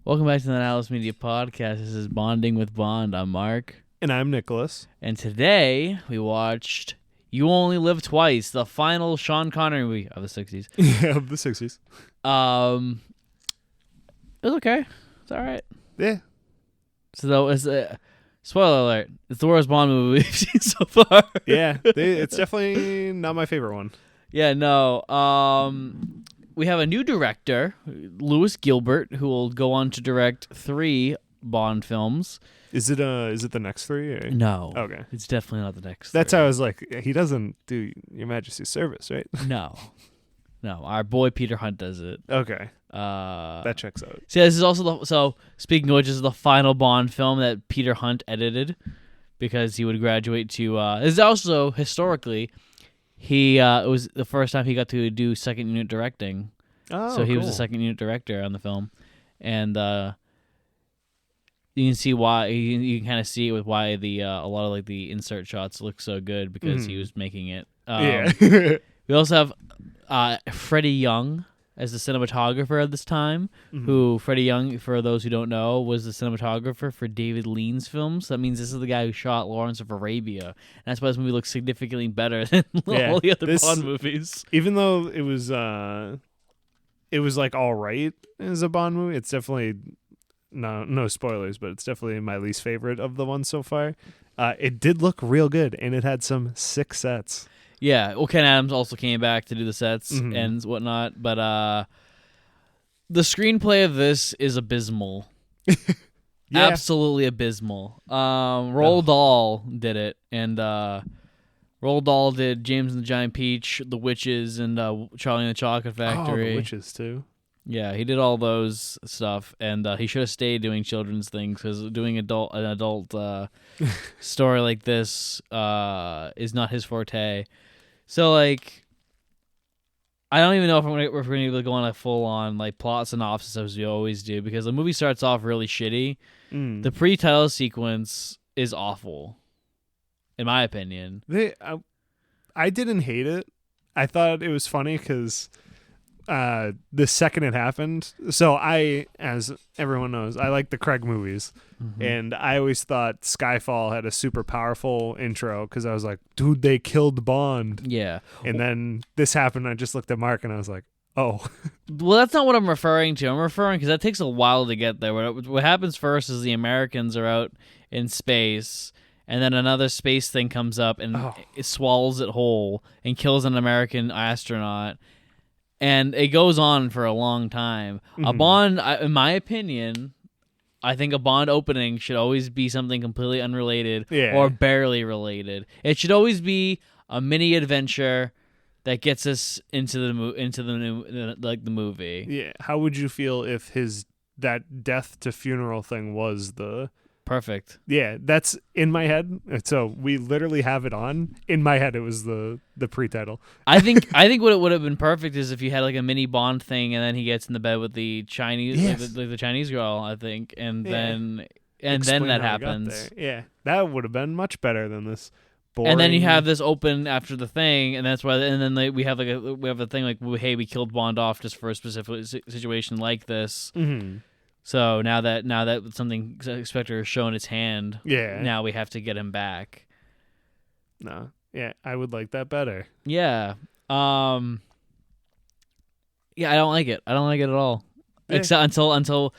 Welcome back to the Alice Media Podcast. This is Bonding with Bond. I'm Mark. And I'm Nicholas. And today we watched You Only Live Twice, the final Sean Connery movie of the 60s. Yeah, of the 60s. It was okay. It's all right. Yeah. So it's spoiler alert. It's the worst Bond movie we've seen so far. Yeah, it's definitely not my favorite one. Yeah, no. We have a new director, Lewis Gilbert, who will go on to direct 3 Bond films. Is it the next 3? Or? No. Okay. It's definitely not the next That's 3. how I was like, he doesn't do Your Majesty's service, right? No. Our boy Peter Hunt does it. Okay. That checks out. See, this is also so speaking of which, this is the final Bond film that Peter Hunt edited because he would graduate to. This is also historically, it was the first time he got to do second unit directing. Oh, so he was cool. the second unit director on the film, and you can see why. You can kind of see it with why a lot of like the insert shots look so good because he was making it. Yeah. We also have Freddie Young as the cinematographer at this time, who Freddie Young, for those who don't know, was the cinematographer for David Lean's films. That means this is the guy who shot Lawrence of Arabia. And that's why this movie looks significantly better than all the other Bond movies. Even though it was like all right as a Bond movie, it's definitely no spoilers, but it's definitely my least favorite of the ones so far. It did look real good, and it had some sick sets. Yeah, well, Ken Adams also came back to do the sets and whatnot, but the screenplay of this is abysmal. Yeah. Absolutely abysmal. Roald Dahl did it, and Roald Dahl did James and the Giant Peach, The Witches, and Charlie and the Chocolate Factory. Oh, The Witches, too. Yeah, he did all those stuff, and he should have stayed doing children's things because doing an adult story like this is not his forte. So, like, I don't even know if we're going to be able to go on a full-on like plot synopsis as we always do, because the movie starts off really shitty. The pre-title sequence is awful, in my opinion. I didn't hate it. I thought it was funny because the second it happened. So I, as everyone knows, I like the Craig movies. And I always thought Skyfall had a super powerful intro because I was like, dude, they killed Bond. Yeah. And then this happened. I just looked at Mark and I was like, oh. Well, that's not what I'm referring to. I'm referring because that takes a while to get there. What happens first is the Americans are out in space, and then another space thing comes up and it swallows it whole and kills an American astronaut. And it goes on for a long time. A Bond, in my opinion, I think a Bond opening should always be something completely unrelated or barely related. It should always be a mini adventure that gets us into the movie. Yeah. How would you feel if that death to funeral thing was the... Perfect. Yeah, that's in my head. So we literally have it on. In my head, it was the pre-title. I think what it would have been perfect is if you had like a mini Bond thing, and then he gets in the bed with the Chinese, the Chinese girl, I think, and then that happens. Yeah, that would have been much better than this. Boring. And then you have this open after the thing, and that's why. And then we have a thing like, hey, we killed Bond off just for a specific situation like this. So now that something Spectre has shown its hand, now we have to get him back. No, yeah, I would like that better. Yeah, I don't like it. I don't like it at all, except until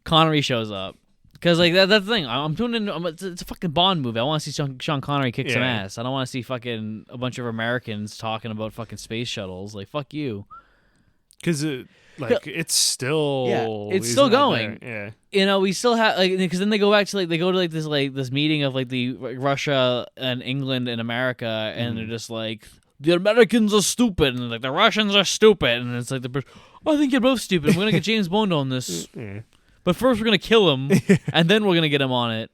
Connery shows up. Because like that's the thing. I'm tuning in. It's a fucking Bond movie. I want to see Sean Connery kick some ass. I don't want to see fucking a bunch of Americans talking about fucking space shuttles. Like, fuck you. Because it's still it's still going. There. Yeah, you know, we still have because then they go back to this meeting of like the Russia and England and America, and they're just like, the Americans are stupid, and like the Russians are stupid, and it's like I think you're both stupid. We're gonna get James Bond on this, but first we're gonna kill him, and then we're gonna get him on it,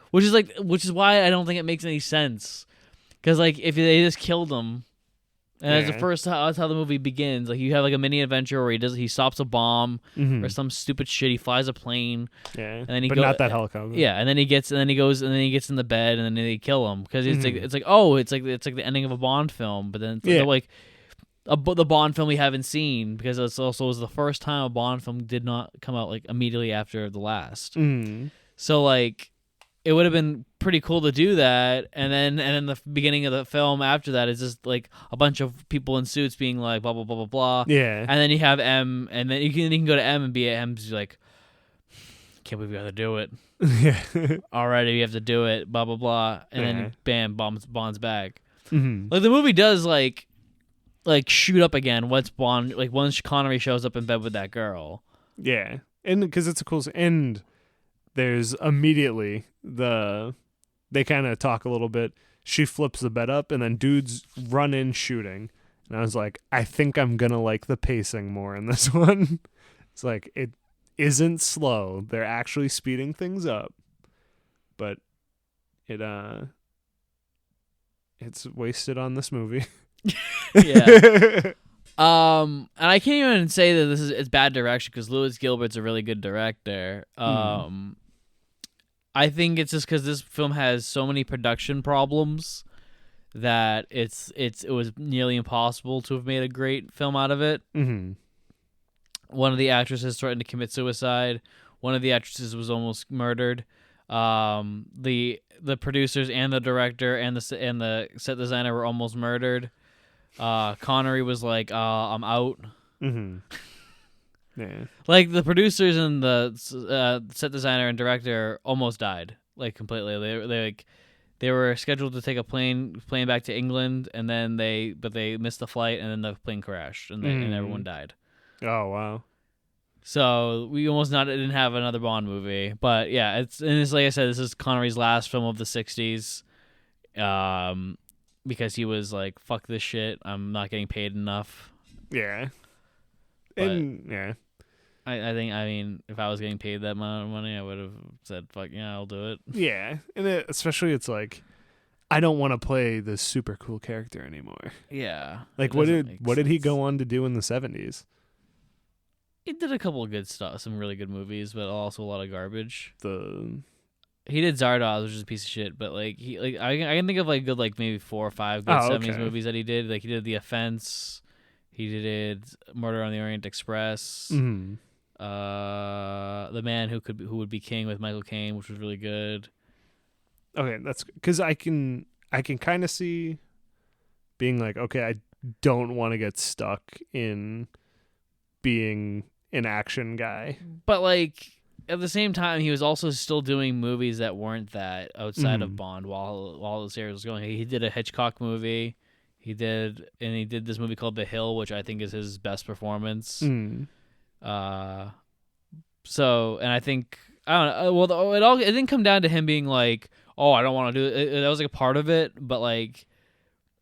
which is why I don't think it makes any sense, because like if they just killed him. And that's how the movie begins. Like, you have like a mini adventure where he stops a bomb or some stupid shit. He flies a plane. Yeah, and then not that helicopter. Yeah, and then he gets in the bed, and then they kill him because it's like the ending of a Bond film. But then the Bond film we haven't seen, because it was the first time a Bond film did not come out like immediately after the last. So like it would have been pretty cool to do that, and then the beginning of the film after that is just like a bunch of people in suits being like blah blah blah blah blah. Yeah. And then you have M, and then you can go to M and be at M's like, can't believe we have to do it. Yeah. Already we have to do it. Blah blah blah, and then bam, Bond's back. Mm-hmm. Like the movie does like shoot up again once once Connery shows up in bed with that girl. Yeah, and because it's a cool and there's immediately they kind of talk a little bit. She flips the bed up, and then dudes run in shooting. And I was like, I think I'm gonna like the pacing more in this one. It's like it isn't slow; they're actually speeding things up, but it's wasted on this movie. Yeah. And I can't even say that it's bad direction, because Lewis Gilbert's a really good director. I think it's just because this film has so many production problems that it was nearly impossible to have made a great film out of it. Mm-hmm. One of the actresses threatened to commit suicide. One of the actresses was almost murdered. The producers and the director and the set designer were almost murdered. Connery was like, I'm out. Mm-hmm. Yeah. Like the producers and the set designer and director almost died, like completely. They were scheduled to take a plane back to England, and then they missed the flight, and then the plane crashed, and everyone died. Oh wow. So we almost didn't have another Bond movie, but yeah, it's like I said, this is Connery's last film of the '60s, because he was like, "Fuck this shit, I'm not getting paid enough." Yeah. But and yeah. I think if I was getting paid that amount of money, I would have said, "Fuck yeah, I'll do it." Yeah, and especially it's like, I don't want to play this super cool character anymore. Yeah. Like what did he go on to do in the 70s? He did a couple of good stuff, some really good movies, but also a lot of garbage. He did Zardoz, which is a piece of shit, but I can think of good maybe 4 or 5 good 70s movies that he did. Like he did The Offense, he did Murder on the Orient Express. Mm-hmm. The Man Who Would Be King with Michael Caine, which was really good. Okay, that's because I can kind of see being like, okay, I don't want to get stuck in being an action guy, but at the same time, he was also still doing movies that weren't that outside of Bond while the series was going. He did a Hitchcock movie. He did this movie called The Hill, which I think is his best performance. So, and I think, I don't know. Well, it didn't come down to him being like, "Oh, I don't want to do it." That was a part of it, but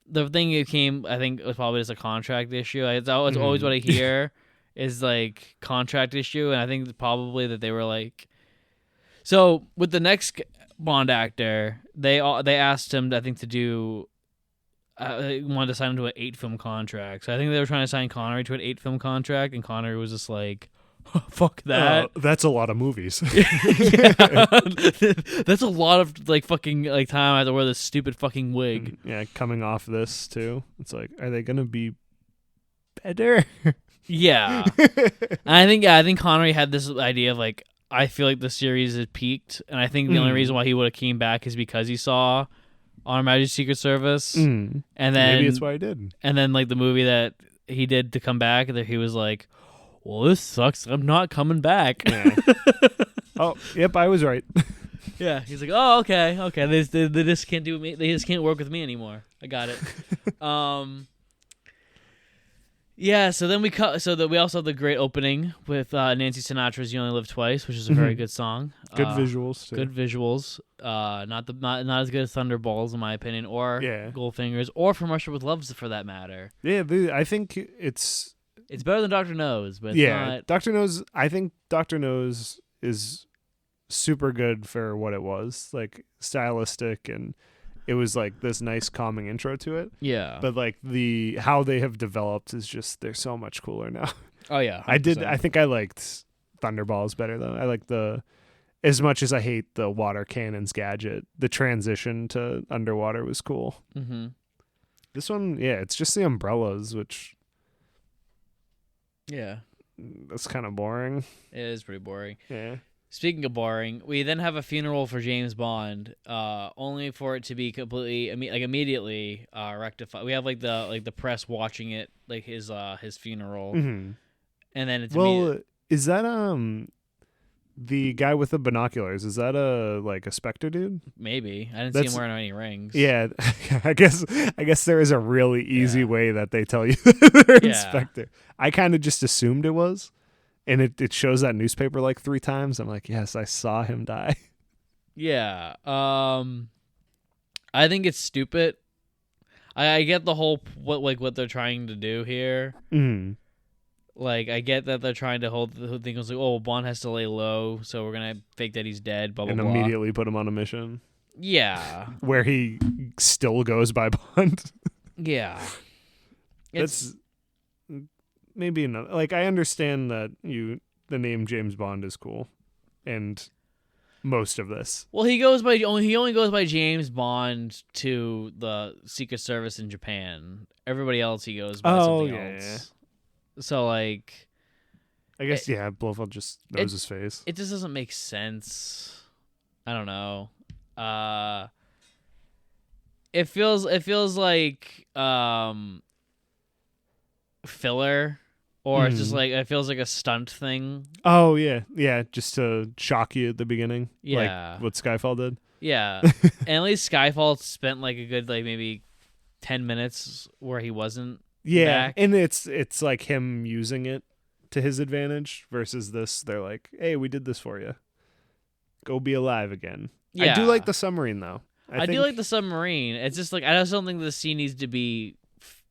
the thing it came, I think, was probably just a contract issue. It's always what I hear is contract issue, and I think probably that they were so with the next Bond actor, they asked him, I think, to do. Wanted to sign him to an 8-film contract. So I think they were trying to sign Connery to an 8-film contract, and Connery was just like, "Fuck that." That's a lot of movies. That's a lot of fucking time I have to wear this stupid fucking wig. Yeah, coming off this too, it's like, are they gonna be better? Yeah, and I think Connery had this idea of I feel like the series had peaked, and I think the only reason why he would have came back is because he saw On Her Majesty's Secret Service, and then maybe that's why I did. And then the movie that he did to come back, that he was like, "Well, this sucks. I'm not coming back." Yeah. Oh, yep, I was right. Yeah, he's like, "Oh, okay. They just can't do me. They just can't work with me anymore. I got it." Yeah. So then we also have the great opening with Nancy Sinatra's "You Only Live Twice," which is a very good song. Good visuals too. Good visuals. Not as good as Thunderballs in my opinion, or Goldfingers, or From Russia with Love for that matter. Yeah, I think it's better than Dr. Knows, but not... Dr. Knows. I think Dr. Knows is super good for what it was, stylistic, and it was this nice calming intro to it. Yeah. But how they have developed is just, they're so much cooler now. Oh yeah. 100%. I think I liked Thunderballs better though. I like as much as I hate the water cannons gadget, the transition to underwater was cool. Mm-hmm. This one, yeah, it's just the umbrellas, which Yeah, That's kind of boring. it is pretty boring. Yeah. Speaking of boring, we then have a funeral for James Bond, only for it to be completely, immediately rectified. We have the press watching it, like his funeral, Mm-hmm. and then it's Well, is that the guy with the binoculars? Is that a Spectre dude? maybe I didn't see him wearing any rings. Yeah, I guess there is a really easy way that they tell you they're Spectre. I kind of just assumed it was. And it shows that newspaper like 3 times. I'm like, yes, I saw him die. Yeah. I think it's stupid. I get the whole what they're trying to do here. Mm. Like, I get that they're trying to hold the thing like, oh, Bond has to lay low, so we're gonna fake that he's dead. Blah blah And blah. immediately put him on a mission. Yeah. Where he still goes by Bond. Yeah. That's maybe another. Like, I understand that the name James Bond is cool, and most of this. Well, he only goes by James Bond to the Secret Service in Japan. Everybody else he goes by something else. Yeah. So like, I guess Blowfield just knows his face. It just doesn't make sense. I don't know. It feels like filler, or it's just like it feels like a stunt thing. Oh yeah, just to shock you at the beginning. Yeah, like what Skyfall did. Yeah, and at least Skyfall spent like a good maybe 10 minutes where he wasn't. Yeah, back. and it's like him using it to his advantage versus this. They're like, hey, we did this for you. Go be alive again. Yeah. I do like the submarine though. I do like the submarine. It's just like I just don't think the scene needs to be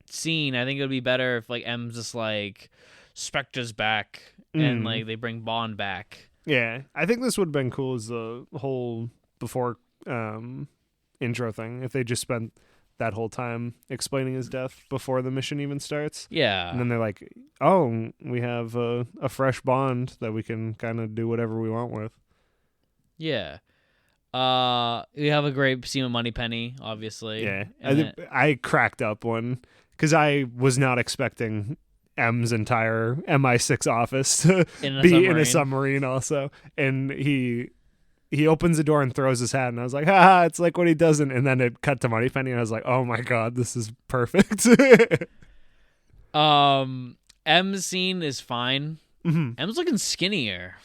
seen. I think it would be better if like M's just like Spectre's back and like they bring Bond back. Yeah, I think this would have been cool as the whole before intro thing. If they just spent that whole time explaining his death before the mission even starts. Yeah. And then they're like, oh, we have a fresh Bond that we can kind of do whatever we want with. Yeah. We have a great scene with Moneypenny, obviously. Yeah. I cracked up because I was not expecting M's entire MI6 office to be in a submarine also. And he opens the door and throws his hat, and I was like, it's like what he doesn't. And then it cut to Moneypenny, and I was like, oh my God, this is perfect. M's scene is fine. Mm-hmm. M's looking skinnier.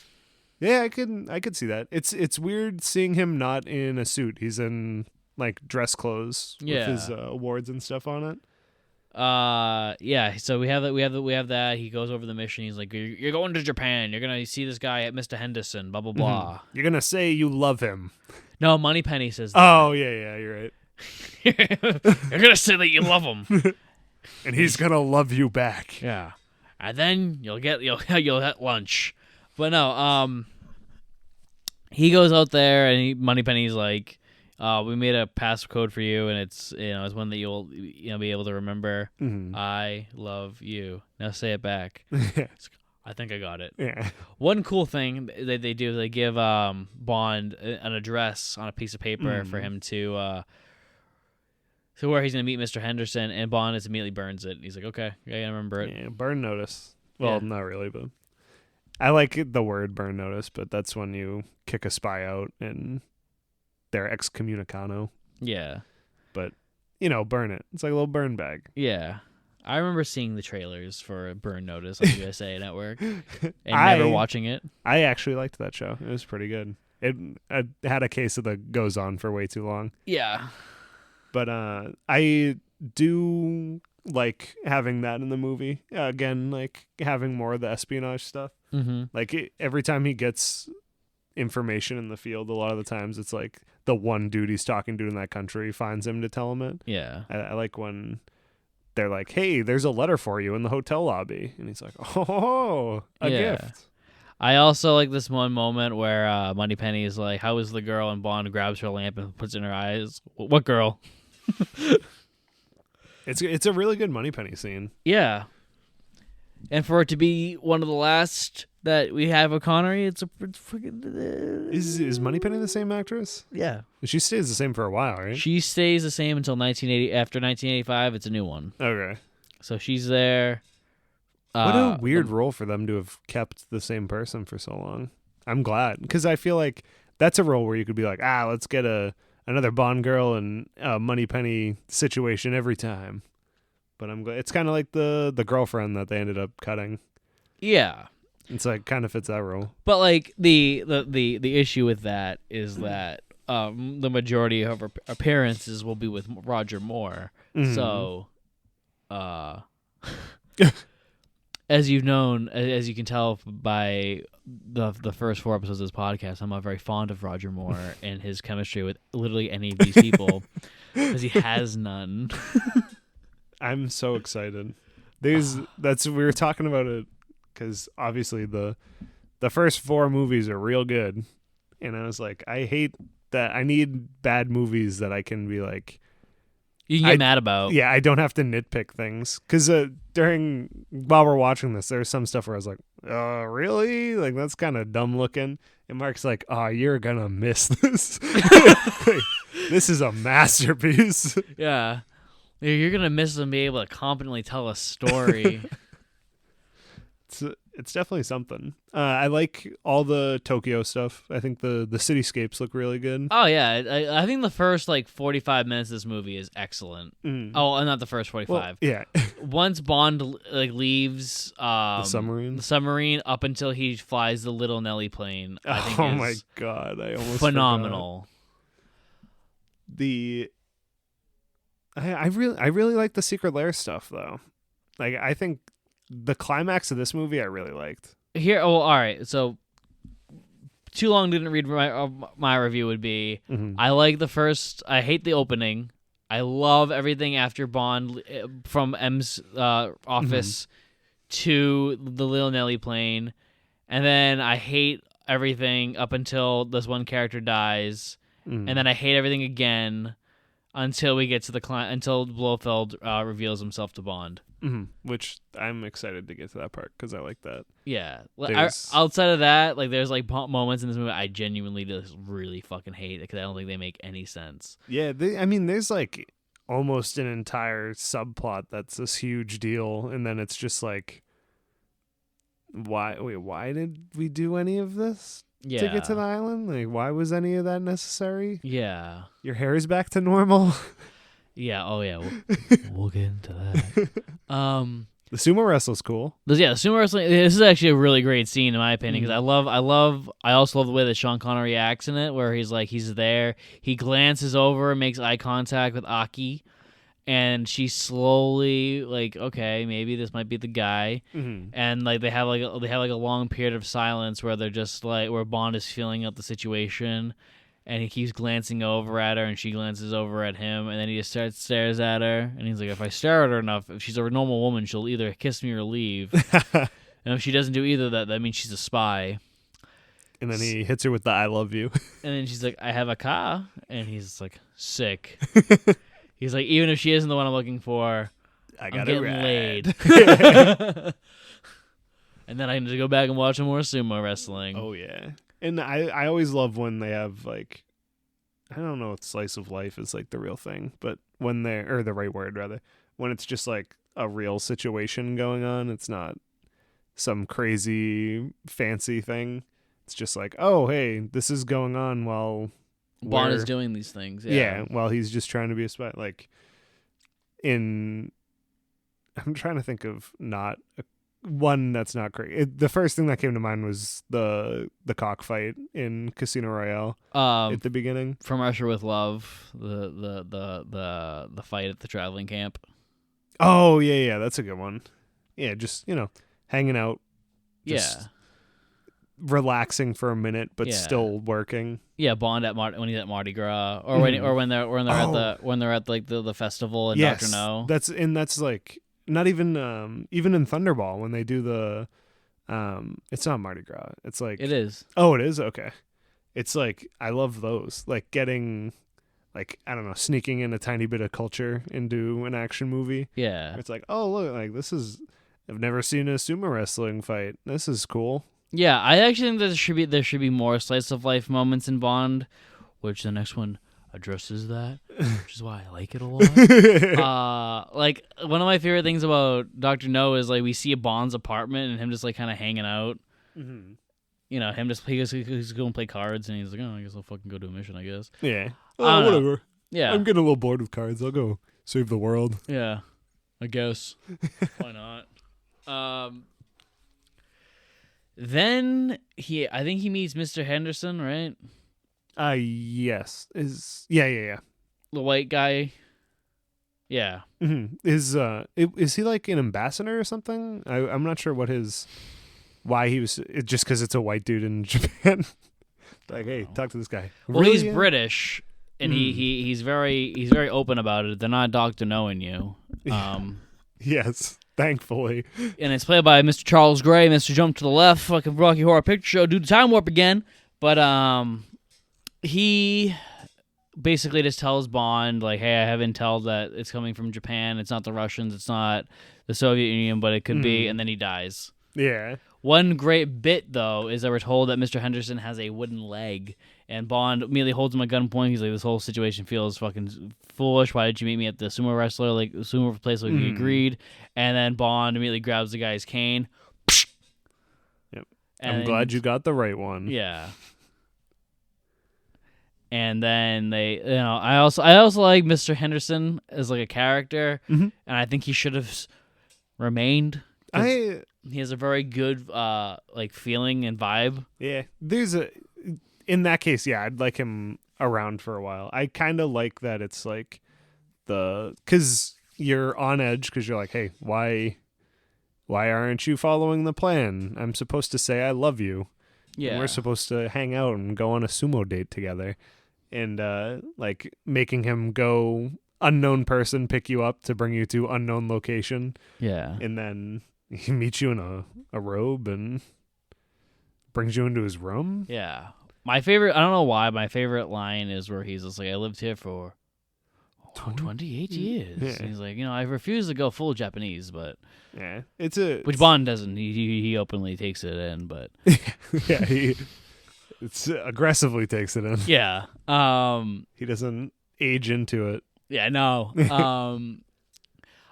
Yeah, I could see that. It's weird seeing him not in a suit. He's in like dress clothes with his awards and stuff on it. Yeah. So we have that. He goes over the mission. He's like, "You're going to Japan. You're gonna see this guy at Mr. Henderson. Blah blah blah. Mm-hmm. You're gonna say you love him." No, Moneypenny says that. Oh yeah, you're right. You're gonna say that you love him, and he's gonna love you back. Yeah, and then you'll get lunch. But no, he goes out there and Moneypenny's like, we made a passcode for you, and it's one that you'll be able to remember. Mm-hmm. I love you. Now say it back. I think I got it. Yeah. One cool thing that they do, they give Bond an address on a piece of paper for him to where he's gonna meet Mr. Henderson, and Bond just immediately burns it. He's like, okay, yeah, I remember it. Yeah, burn notice. Well, not really, but I like the word burn notice, but that's when you kick a spy out and they're excommunicado. Yeah. But, burn it. It's like a little burn bag. Yeah. I remember seeing the trailers for Burn Notice on USA Network and never watching it. I actually liked that show. It was pretty good. It had a case of the goes on for way too long. Yeah. But I do like having that in the movie. Again, like having more of the espionage stuff. Mm-hmm. Like every time he gets information in the field, a lot of the times it's like the one dude he's talking to in that country finds him to tell him it. Yeah. I like when they're like, hey, there's a letter for you in the hotel lobby. And he's like, oh, a gift. I also like this one moment where Moneypenny is like, how is the girl? And Bond grabs her lamp and puts it in her eyes. What girl? It's a really good Moneypenny scene. Yeah. And for it to be one of the last that we have of Connery, it's freaking... Is Moneypenny the same actress? Yeah. She stays the same for a while, right? She stays the same until 1980. After 1985, it's a new one. Okay. So she's there What a weird role for them to have kept the same person for so long. I'm glad, because I feel like that's a role where you could be like, let's get another Bond girl and a Moneypenny situation every time. But I'm glad it's kind of like the girlfriend that they ended up cutting. Yeah, it's like kind of fits that role. But like the issue with that is that the majority of her appearances will be with Roger Moore. Mm-hmm. So, as you've known, as you can tell by the first 4 episodes of this podcast, I'm very fond of Roger Moore and his chemistry with literally any of these people because he has none. I'm so excited. We were talking about it because obviously the first 4 movies are real good, and I was like, I hate that. I need bad movies that I can be like, you can get mad about. Yeah, I don't have to nitpick things. Because while we're watching this, there's some stuff where I was like, really? Like, that's kind of dumb looking. And Mark's like, you're going to miss this. Like, this is a masterpiece. Yeah. You're going to miss them being able to competently tell a story. It's definitely something. I like all the Tokyo stuff. I think the cityscapes look really good. Oh yeah, I think the first 45 minutes of this movie is excellent. Oh, not the first 45. Well, yeah. Once Bond leaves the submarine up until he flies the little Nelly plane. I think oh my god, I almost phenomenal. Forgot. I really like the Secret Lair stuff though. Like, I think the climax of this movie I really liked. All right. So, too long didn't read my review would be, I like the first, I hate the opening. I love everything after Bond, from M's office to the Little Nelly plane. And then I hate everything up until this one character dies. And then I hate everything again until we get to until Blowfield reveals himself to Bond. Which I'm excited to get to that part because I like that. Yeah. Outside of that, there's moments in this movie I genuinely just really fucking hate because I don't think they make any sense. Yeah, there's almost an entire subplot that's this huge deal, and then it's just like, why did we do any of this to get to the island? Like, why was any of that necessary? Yeah. Your hair is back to normal. Yeah. Oh yeah. We'll get into that. The sumo wrestle's cool. The sumo wrestling. This is actually a really great scene in my opinion because I also love the way that Sean Connery acts in it, where he's there, he glances over and makes eye contact with Aki, and she slowly okay, maybe this might be the guy, and they have a long period of silence where they're just where Bond is feeling out the situation. And he keeps glancing over at her, and she glances over at him, and then he just stares at her, and he's like, if I stare at her enough, if she's a normal woman, she'll either kiss me or leave. And if she doesn't do either of that means she's a spy. And then he hits her with the I love you. And then she's like, I have a car. And he's like, sick. He's like, even if she isn't the one I'm looking for, I'm getting laid. And then I need to go back and watch some more sumo wrestling. Oh, yeah. And I always love when they have I don't know if slice of life is the real thing, but when they're, or the right word rather, when it's just a real situation going on, it's not some crazy fancy thing. It's just oh, hey, this is going on while Bond is doing these things. Yeah, while he's just trying to be a spy. I'm trying to think of not one that's not great. The first thing that came to mind was the cockfight in Casino Royale at the beginning. From Russia with Love, the fight at the traveling camp. Oh yeah, that's a good one. Yeah, just hanging out, just relaxing for a minute, but still working. Yeah, Bond when he's at Mardi Gras, or when they're at the festival in Dr. No. That's not even in Thunderball when they do the it's not Mardi Gras. It's it is. Oh, it is? Okay. It's I love those. Getting I don't know, sneaking in a tiny bit of culture into an action movie. Yeah. It's oh look, this is, I've never seen a sumo wrestling fight. This is cool. Yeah, I actually think that there should be more slice of life moments in Bond, which the next one addresses that. which is why I like it a lot. Like one of my favorite things about Dr. No is like we see Bond's apartment and him just like kind of hanging out. Mm-hmm. You know, him just he's going to play cards and he's like, oh, I guess I'll fucking go do a mission, I guess. Yeah. Whatever. Yeah. I'm getting a little bored with cards. I'll go save the world. Yeah. I guess. Why not? Then I think he meets Mr. Henderson, right? Yes. Yeah. The white guy. Yeah. Mm-hmm. Is he like an ambassador or something? I'm not sure why he was. Just because it's a white dude in Japan. Like, hey, talk to this guy. Well, really? he's British, and he's very open about it. They're not Dr. Knowing you. Yes, thankfully. And it's played by Mr. Charles Gray, Mr. Jump to the Left, fucking Rocky Horror Picture Show, do the time warp again. But he basically just tells Bond, like, hey, I have intel that it's coming from Japan. It's not the Russians. It's not the Soviet Union, but it could be. And then he dies. Yeah. One great bit, though, is that we're told that Mr. Henderson has a wooden leg, and Bond immediately holds him at gunpoint. He's like, this whole situation feels fucking foolish. Why did you meet me at the sumo wrestler, like sumo place like we agreed? And then Bond immediately grabs the guy's cane. Yep. I'm glad you got the right one. Yeah. And then they, I also like Mr. Henderson as like a character, and I think he should have remained. He has a very good like feeling and vibe. Yeah, in that case, yeah, I'd like him around for a while. I kind of like that it's like because you're on edge because you're like, hey, why aren't you following the plan? I'm supposed to say I love you. Yeah, and we're supposed to hang out and go on a sumo date together, and like making him go unknown person pick you up to bring you to unknown location. Yeah, and then he meets you in a robe and brings you into his room. Yeah. My favorite, I don't know why, my favorite line is where he's just like, I lived here for 28 years. Yeah. And he's like, I refuse to go full Japanese, but... Yeah. Which Bond doesn't. He openly takes it in, but... Yeah, he aggressively takes it in. Yeah. He doesn't age into it. Yeah, no.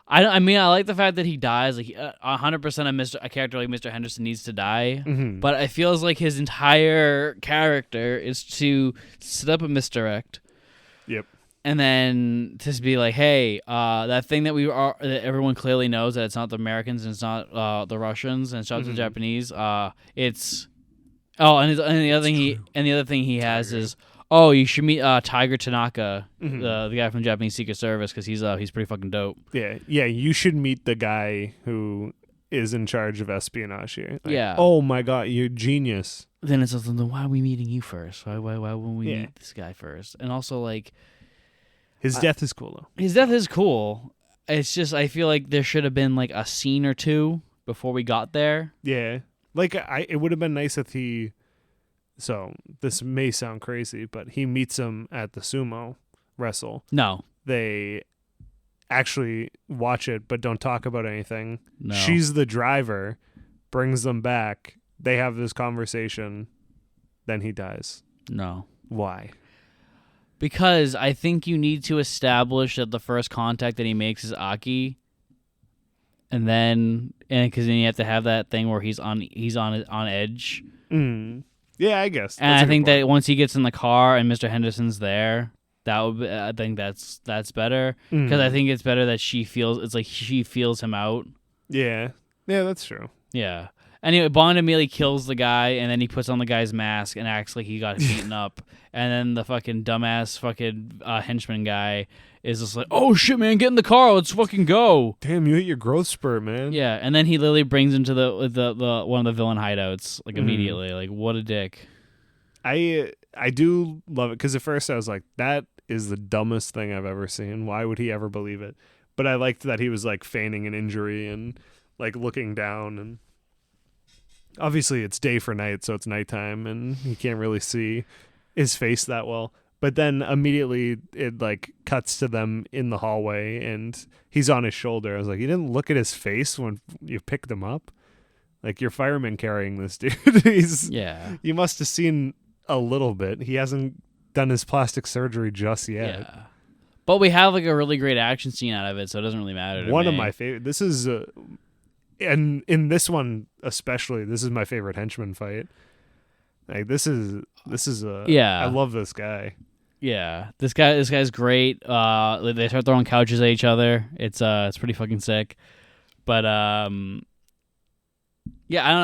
I mean, I like the fact that he dies. Like 100% a character like Mr. Henderson needs to die, but it feels like his entire character is to set up a misdirect. Yep. And then just be like, hey, that thing that that everyone clearly knows that it's not the Americans and it's not the Russians and it's not the Japanese. It's and the other thing he has is. Oh, you should meet Tiger Tanaka, the guy from Japanese Secret Service, because he's pretty fucking dope. Yeah. You should meet the guy who is in charge of espionage here. Like, yeah. Oh my God, you're genius. Then it's like, why are we meeting you first? Why won't we meet this guy first? And also, like, his death is cool though. His death is cool. It's just I feel like there should have been like a scene or two before we got there. Yeah. Like it would have been nice if he. So this may sound crazy, but he meets him at the sumo wrestle. No. They actually watch it, but don't talk about anything. No. She's the driver, brings them back. They have this conversation. Then he dies. No. Why? Because I think you need to establish that the first contact that he makes is Aki. And because then you have to have that thing where he's on edge. Yeah, I guess. And I think that once he gets in the car and Mr. Henderson's there, I think that's better because I think it's better that she feels him out. Yeah, that's true. Yeah. Anyway, Bond immediately kills the guy and then he puts on the guy's mask and acts like he got beaten up. And then the fucking dumbass fucking henchman guy is just like, oh shit, man, get in the car, let's fucking go. Damn, you hit your growth spurt, man. Yeah, and then he literally brings him to the one of the villain hideouts like immediately. Like, what a dick. I do love it because at first I was like, that is the dumbest thing I've ever seen. Why would he ever believe it? But I liked that he was like feigning an injury and like looking down, and obviously it's day for night, so it's nighttime and he can't really see his face that well. But then immediately it like cuts to them in the hallway and he's on his shoulder. I was like, you didn't look at his face when you picked him up? Like, you're fireman carrying this dude. You must have seen a little bit. He hasn't done his plastic surgery just yet. Yeah. But we have like a really great action scene out of it, so it doesn't really matter to One of me. my favorite. This is, and in this one especially, this is my favorite henchman fight. Like this is Yeah. I love this guy. Yeah, this guy's great. They start throwing couches at each other. It's pretty fucking sick. But yeah, I don't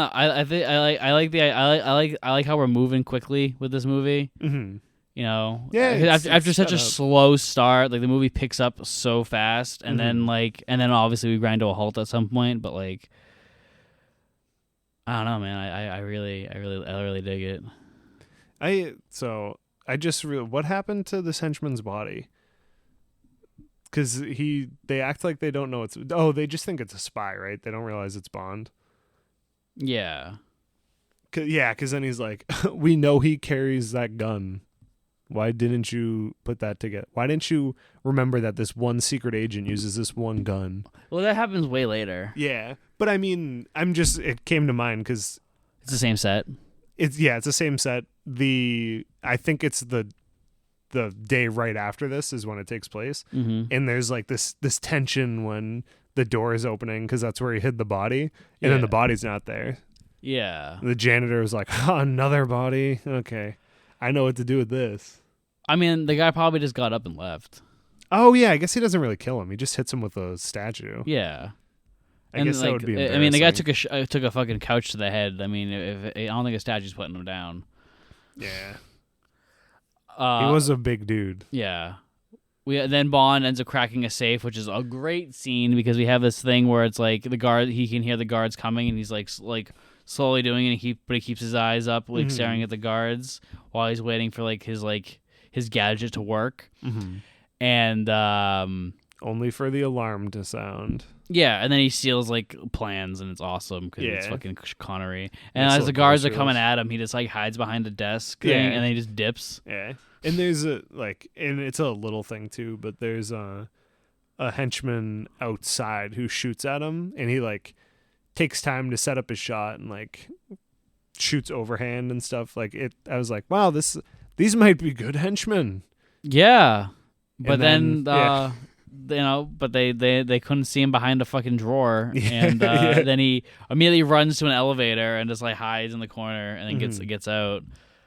know. I like how we're moving quickly with this movie. Mm-hmm. You know, Yeah, after such a set up. slow start, like the movie picks up so fast, and Mm-hmm. then obviously we grind to a halt at some point. But like, I don't know, man. I really dig it. I just what happened to this henchman's body? Because they act like they don't know they just think it's a spy, right? They don't realize it's Bond. Yeah. Because then he's like, we know he carries that gun. Why didn't you put that together? Why didn't you remember that this one secret agent uses this one gun? Well, that happens way later. Yeah, but I mean, it came to mind because It's the same set. it's the same set. I think it's the day right after this is when it takes place, and there's like this tension when the door is opening because that's where he hid the body, and then the body's not there. Yeah. The janitor was like, another body. Okay, I know what to do with this. I mean, the guy probably just got up and left. Oh yeah, I guess he doesn't really kill him. He just hits him with a statue. Yeah. I guess that would be embarrassing. I mean, the guy took a fucking couch to the head. I mean, I don't think a statue's putting him down. Yeah. He was a big dude. Yeah. Then Bond ends up cracking a safe, which is a great scene because we have this thing where it's like he can hear the guards coming, and he's like slowly doing it, but he keeps his eyes up, like staring at the guards while he's waiting for his gadget to work. Mm-hmm. And only for the alarm to sound. yeah, and then he steals like plans, and it's awesome because it's fucking Connery. And as the guards are coming at him, he just like hides behind a desk thing, and then he just dips. Yeah, and there's and it's a little thing too, but there's a henchman outside who shoots at him, and he like takes time to set up his shot and like shoots overhand and stuff. Like I was like, wow, these might be good henchmen. Yeah, but then but they couldn't see him behind a fucking drawer, and Yeah. then he immediately runs to an elevator and just like hides in the corner, and then gets out.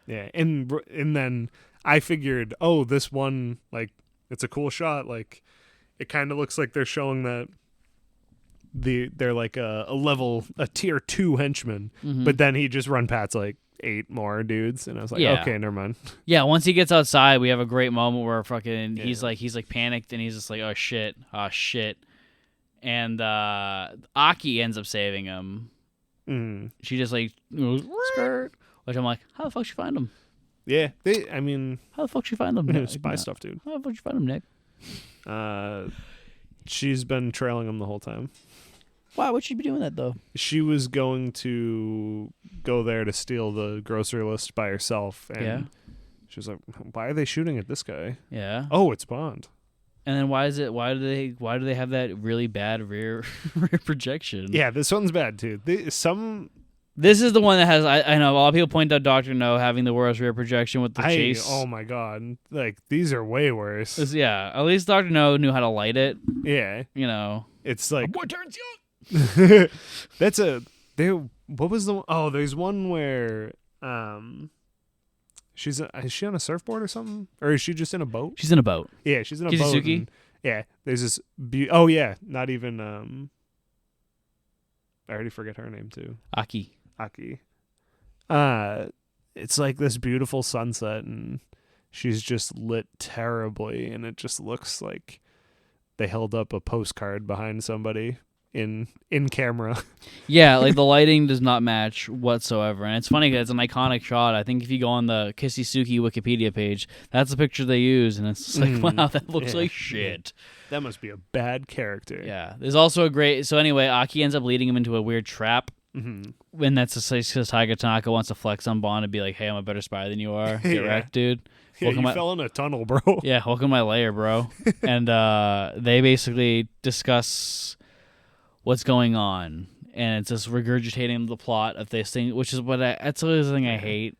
Yeah, and then I figured, this one, like, it's a cool shot. Like, it kind of looks like they're showing that they're like a tier 2 henchman, but then he just run past like 8 more dudes, and I was like, okay, never mind. Yeah, once he gets outside, we have a great moment where fucking he's like panicked, and he's just like, oh shit, and Aki ends up saving him. She just like goes, skirt, which I'm like, how the fuck she find him? Yeah, How the fuck she find him? Nick? spy stuff, dude. How the fuck she find him, Nick? She's been trailing him the whole time. Why would she be doing that though? She was going to go there to steal the grocery list by herself, and she was like, why are they shooting at this guy? Yeah. Oh, it's Bond. And then why do they have that really bad rear projection? Yeah, this one's bad too. This is the one that has I know a lot of people point out Dr. No having the worst rear projection with the chase. Oh my god. Like, these are way worse. Yeah, at least Dr. No knew how to light it. Yeah. You know. It's like Boy turns young. what was the one? Oh, there's one where is she on a surfboard or something? Or is she just in a boat? She's in a boat. Yeah, she's in a Kizuki? boat. And, yeah, there's this oh yeah, not even I already forget her name too. Aki. It's like this beautiful sunset, and she's just lit terribly, and it just looks like they held up a postcard behind somebody in camera. Yeah, like the lighting does not match whatsoever, and it's funny because it's an iconic shot. I think if you go on the Kisisuki Wikipedia page, that's the picture they use, and it's just like, wow, that looks like shit. That must be a bad character. Yeah, there's also a great. So anyway, Aki ends up leading him into a weird trap. When that's because Tiger Tanaka wants to flex on Bond and be like, "Hey, I'm a better spy than you are. Get wrecked, dude." Yeah, you fell in a tunnel, bro. Yeah, welcome to my lair, bro. And they basically discuss what's going on, and it's just regurgitating the plot of this thing, which is that's the other thing I hate.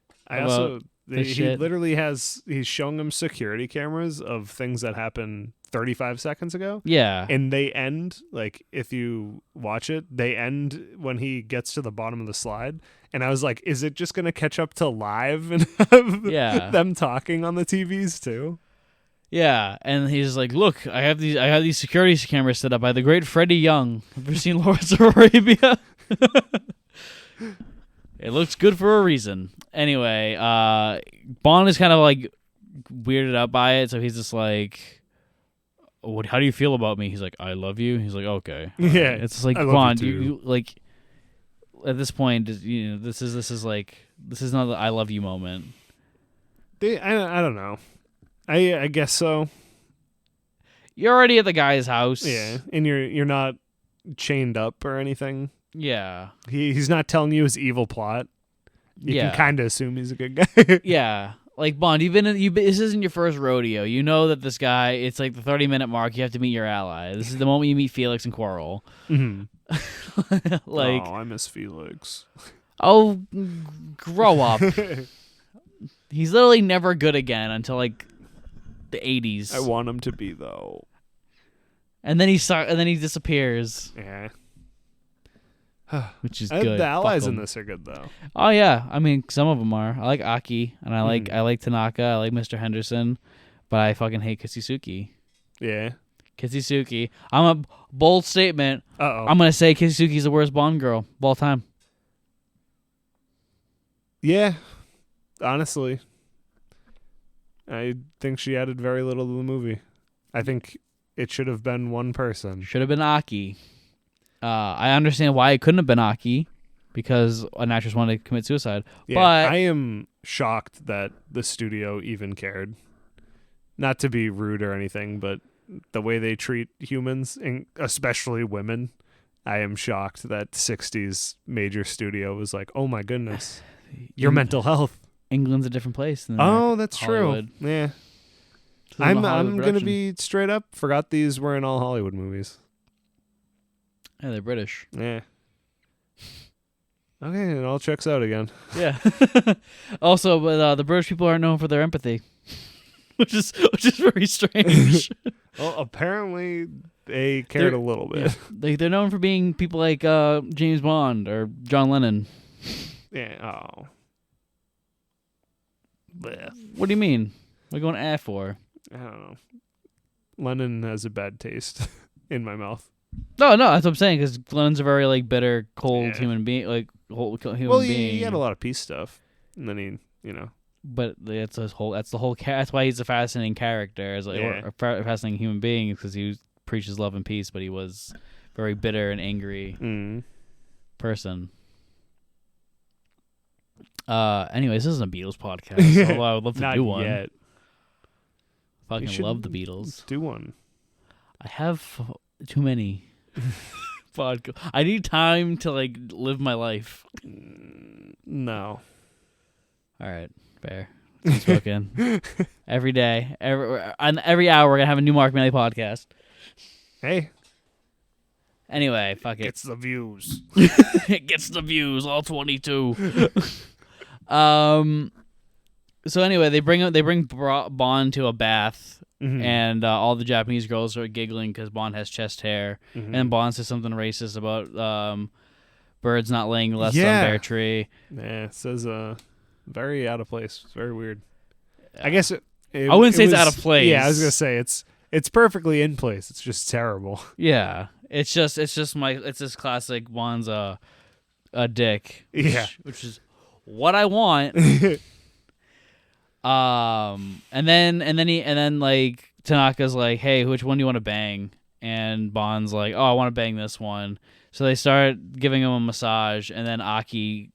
He literally he's showing him security cameras of things that happen 35 seconds ago. Yeah. And they end, like, if you watch it, they end when he gets to the bottom of the slide. And I was like, is it just going to catch up to live and have them talking on the TVs too? Yeah, and he's like, "Look, I have these security cameras set up by the great Freddie Young. Have you seen Lawrence of Arabia? It looks good for a reason." Anyway, Bond is kind of like weirded out by it, so he's just like, how do you feel about me? He's like, I love you. He's like, okay. Yeah, it's just like, Bond, you like at this point, this is not the I love you moment. I don't know. I guess so. You're already at the guy's house. Yeah, and you're not chained up or anything. Yeah. He's not telling you his evil plot. You can kind of assume he's a good guy. Yeah. Like, Bond, this isn't your first rodeo. You know that this guy, it's like the 30-minute mark, you have to meet your ally. This is the moment you meet Felix and Quarrel. Mm-hmm. Like, oh, I miss Felix. Oh, grow up. He's literally never good again until, like, the 80s. I want him to be, though. And then he disappears. Yeah. Which is good. The allies in this are good, though. Oh, yeah. I mean, some of them are. I like Aki, and I like Tanaka, I like Mr. Henderson, but I fucking hate Kisisuke. Yeah. Kisisuke. I'm a bold statement. Uh-oh. I'm going to say Kisisuke's the worst Bond girl of all time. Yeah. Honestly. I think she added very little to the movie. I think it should have been one person. Should have been Aki. I understand why it couldn't have been Aki, because an actress wanted to commit suicide. Yeah, but I am shocked that the studio even cared. Not to be rude or anything, but the way they treat humans, and especially women, I am shocked that 60s major studio was like, oh my goodness, your mental health. England's a different place than that's Hollywood. True. Yeah. I'm going to be straight up. Forgot these were in all Hollywood movies. Yeah, they're British. Yeah. Okay, it all checks out again. Yeah. Also, but the British people aren't known for their empathy, which is very strange. Well, apparently they cared a little bit. Yeah. They're known for being people like James Bond or John Lennon. Yeah. Oh. Blech. What do you mean? What are you going for? I don't know. Lennon has a bad taste in my mouth. No, that's what I'm saying, because Lennon's a very, like, bitter, cold human being, like, human being. Well, he had a lot of peace stuff, and then he, But that's the whole. That's why he's a fascinating character, as or a fascinating human being, because he preaches love and peace, but he was very bitter and angry person. Anyways, this isn't a Beatles podcast, although I would love to do one. Yet. Fucking love the Beatles. Do one. I have too many. I need time to, like, live my life. No. All right, fair. Spoken. Every day, every hour, we're gonna have a new Mark Maille podcast. Hey. Anyway, fuck it. Gets the views. It gets the views, all 22. So anyway, they bring Bond to a bath. Mm-hmm. And all the Japanese girls are giggling because Bond has chest hair. Mm-hmm. And Bond says something racist about birds not laying less on their tree. Yeah, it says very out of place. It's very weird. I guess I wouldn't say it's out of place. Yeah, I was gonna say it's perfectly in place. It's just terrible. Yeah, it's just this classic Bond's a dick. Which is what I want. And then like Tanaka's like, hey, which one do you want to bang? And Bond's like, oh, I want to bang this one. So they start giving him a massage, and then Aki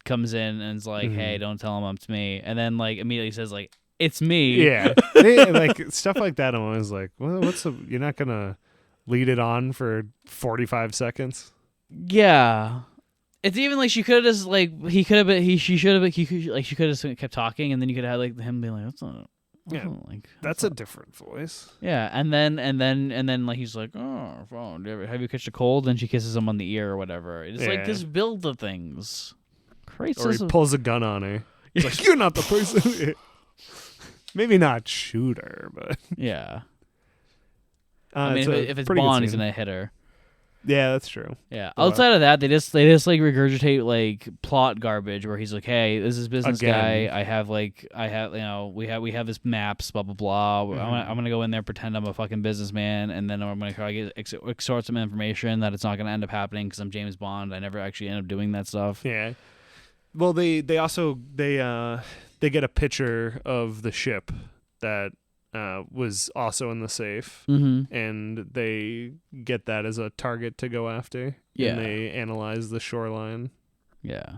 comes in and is like, hey, don't tell him it's me. And then, like, immediately says, like, it's me. Yeah. Like stuff like that. I'm always like, well, you're not gonna lead it on for 45 seconds. Yeah. It's even like she could have just like she could have kept talking, and then you could have like him being like, that's a different voice. Yeah, and then like he's like, oh, have you catch a cold? And she kisses him on the ear or whatever. It's like just build the things. Crazy. Or he pulls a gun on her. He's like, you're not the person. Maybe not shoot her, but yeah. I mean, if it's Bond, he's gonna hit her. Yeah, that's true. Yeah. Outside of that, they just like regurgitate like plot garbage where he's like, "Hey, this is business guy. I have we have this maps, blah blah blah. I'm gonna go in there, pretend I'm a fucking businessman, and then I'm gonna try to extort some information that it's not gonna end up happening because I'm James Bond. I never actually end up doing that stuff." Yeah. Well, they also get a picture of the ship that was also in the safe, and they get that as a target to go after. Yeah, and they analyze the shoreline. Yeah.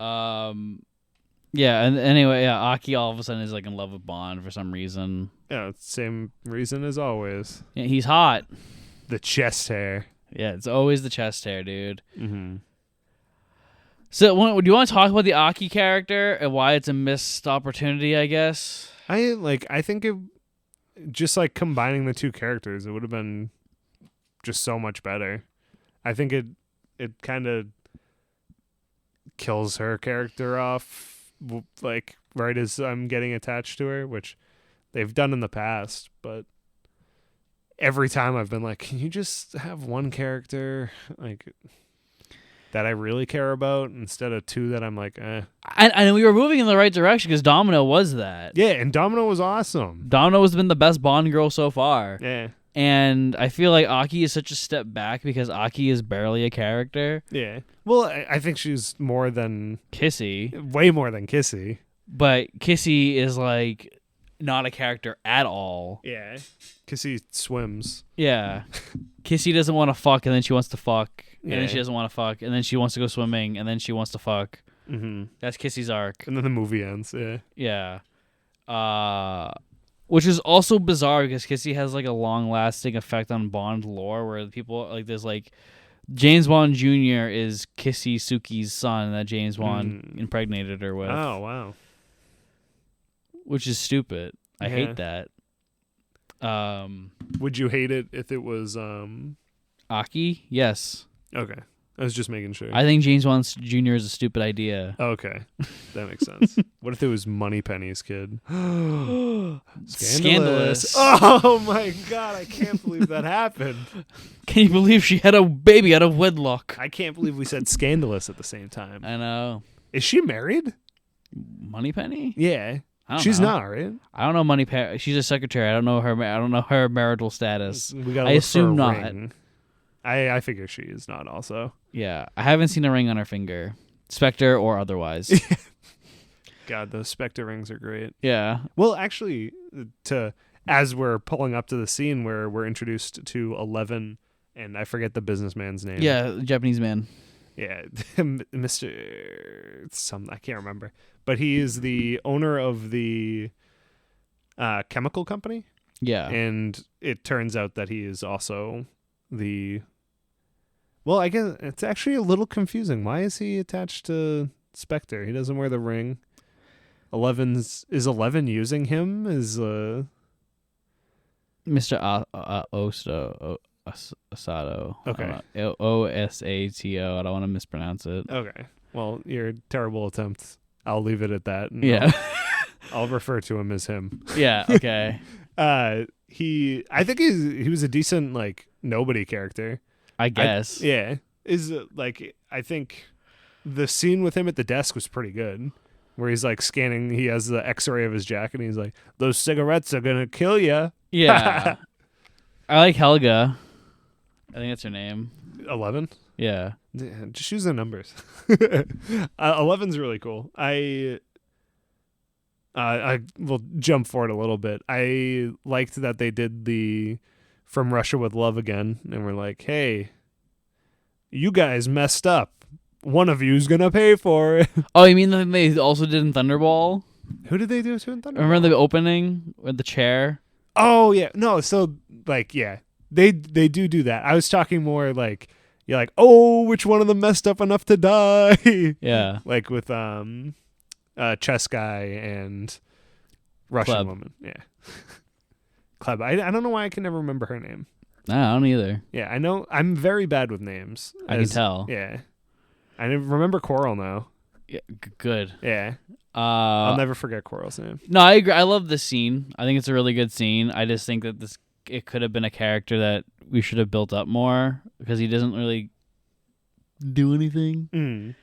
Yeah, and anyway, Aki all of a sudden is like in love with Bond for some reason. Yeah, same reason as always. Yeah, he's hot. The chest hair. Yeah, it's always the chest hair, dude. Mm-hmm. So, do you want to talk about the Aki character and why it's a missed opportunity, I guess? I think it just like combining the two characters, it would have been just so much better. I think it kind of kills her character off, like right as I'm getting attached to her, which they've done in the past. But every time I've been like, can you just have one character like that I really care about instead of two that I'm like, eh. And we were moving in the right direction because Domino was that. Yeah, and Domino was awesome. Domino has been the best Bond girl so far. Yeah. And I feel like Aki is such a step back because Aki is barely a character. Yeah. Well, I think she's more than Kissy. Way more than Kissy. But Kissy is like not a character at all. Yeah. Kissy swims. Yeah. Kissy doesn't want to fuck and then she wants to fuck. And Yeah. then she doesn't want to fuck, and then she wants to go swimming, and then she wants to fuck. Mm-hmm. That's Kissy's arc. And then the movie ends, yeah. Yeah. Which is also bizarre because Kissy has like a long-lasting effect on Bond lore where people, like there's like, James Bond Jr. is Kissy Suki's son that James Bond impregnated her with. Oh, wow. Which is stupid. I hate that. Would you hate it if it was... Aki? Yes. Okay. I was just making sure. I think James Bond Jr. is a stupid idea. Okay. That makes sense. What if it was Moneypenny's kid? Scandalous. Oh my god, I can't believe that happened. Can you believe she had a baby out of wedlock? I can't believe we said scandalous at the same time. I know. Is she married? Moneypenny? Yeah. She's not, right? I don't know Moneypenny. She's a secretary. I don't know her marital status. We gotta I look assume for a not. ring. I figure she is not also. Yeah. I haven't seen a ring on her finger. Spectre or otherwise. God, those Spectre rings are great. Yeah. Well, actually, as we're pulling up to the scene where we're introduced to 11, and I forget the businessman's name. Yeah, the Japanese man. Yeah, Mr. I can't remember. But he is the owner of the chemical company. Yeah. And it turns out that he is also the... Well, I guess it's actually a little confusing. Why is he attached to Spectre? He doesn't wear the ring. Is 11 using him as Mr. Asado. Okay. Osato. I don't want to mispronounce it. Okay. Well, your terrible attempt. I'll leave it at that. Yeah. I'll refer to him as him. Yeah, okay. I think he was a decent like nobody character. I guess. I think the scene with him at the desk was pretty good. Where he's like scanning, he has the X-ray of his jacket, and he's like, "Those cigarettes are gonna kill you." Yeah, I like Helga. I think that's her name. 11. Yeah, just use the numbers. 11's really cool. I will jump forward a little bit. I liked that they did the From Russia with Love again, and we're like, "Hey, you guys messed up. One of you's gonna pay for it." Oh, you mean the thing they also did in Thunderball? Who did they do it to in Thunderball? Remember the opening with the chair? Oh yeah, no. So like, yeah, they do that. I was talking more like, you're like, oh, which one of them messed up enough to die? Yeah, like with chess guy and Russian Kleb. woman. Yeah, Kleb. I don't know why I can never remember her name. No, I don't either. Yeah, I know. I'm very bad with names. I can tell. Yeah. I remember Coral now. Yeah, good. Yeah. I'll never forget Coral's name. No, I agree. I love this scene. I think it's a really good scene. I just think that this it could have been a character that we should have built up more because he doesn't really do anything.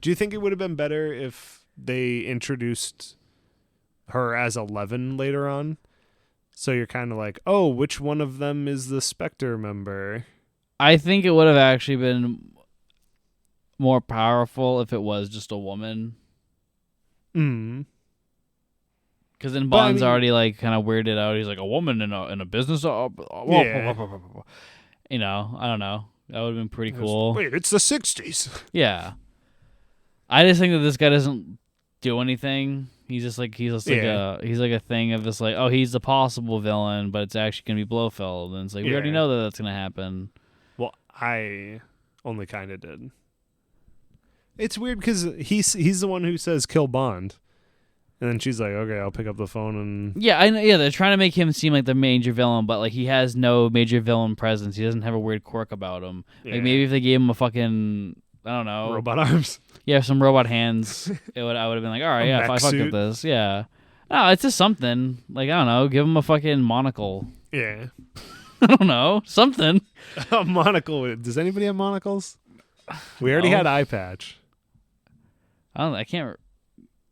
Do you think it would have been better if they introduced her as 11 later on? So you're kind of like, oh, which one of them is the Spectre member? I think it would have actually been more powerful if it was just a woman. Because then Bond's already like kind of weirded out. He's like a woman in a business. Yeah. You know, I don't know. That would have been pretty cool. Wait, it's the 60s. Yeah. I just think that this guy doesn't do anything. He's just like a thing of just like, oh, he's the possible villain, but it's actually gonna be Blowfield, and it's like we already know that that's gonna happen. Well, I only kind of did. It's weird because he's the one who says kill Bond. And then she's like, okay, I'll pick up the phone and... Yeah, I know. Yeah, they're trying to make him seem like the major villain, but like he has no major villain presence. He doesn't have a weird quirk about him. Yeah. Like maybe if they gave him a fucking, I don't know, robot arms. Yeah, some robot hands. I would have been like, all right, yeah, if I fuck with this, yeah. No, it's just something. Like I don't know, give him a fucking monocle. Yeah. I don't know, something. A monocle. Does anybody have monocles? We already had eye patch. I can't.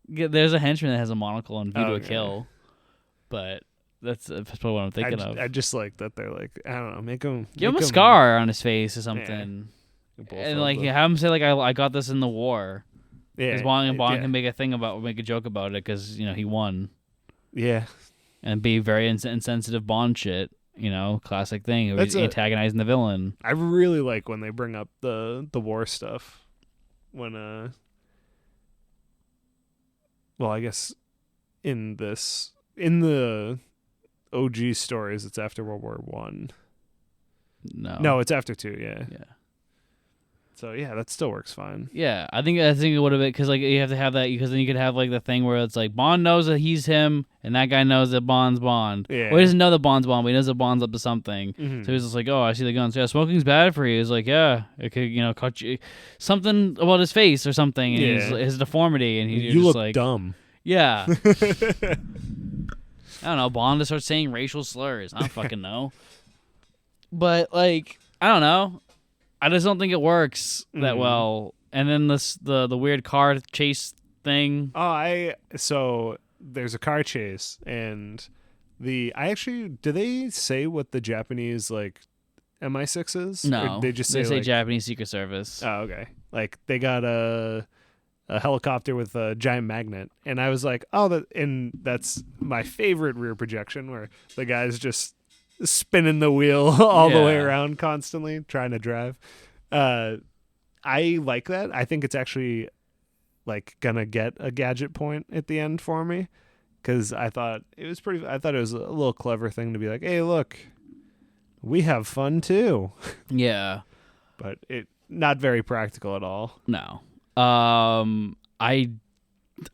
There's a henchman that has a monocle on View to a Kill, but that's probably what I'm thinking of. I just like that they're like, I don't know, give him a scar on his face or something, and like have him say like I got this in the war. Yeah, because Bond can make a joke about it because he won. Yeah, and be very insensitive Bond shit. Classic thing. He's antagonizing the villain. I really like when they bring up the war stuff when well, I guess in the OG stories, it's after World War I. No, it's after 2. Yeah. So yeah, that still works fine. Yeah, I think it would have been because like you have to have that because then you could have like the thing where it's like Bond knows that he's him and that guy knows that Bond's Bond. Yeah. Well, he doesn't know that Bond's Bond, but he knows that Bond's up to something. Mm-hmm. So he's just like, oh, I see the guns. Yeah, smoking's bad for you. He's like, yeah, it could cut you. Something about his face or something, and his deformity, and you look like dumb. Yeah. I don't know. Bond to start saying racial slurs. I don't fucking know. But like, I don't know. I just don't think it works that well. And then the weird car chase thing. So there's a car chase and do they say what the Japanese like MI6 is? No. Or they say like, Japanese Secret Service. Oh, okay. Like they got a helicopter with a giant magnet, and I was like, that's my favorite rear projection where the guy's just spinning the wheel all the way around constantly trying to drive. I like that. I think it's actually like gonna get a Gadget point at the end for me because I thought it was a little clever thing to be like, hey, look, we have fun too. Yeah. But it not very practical at all. No. I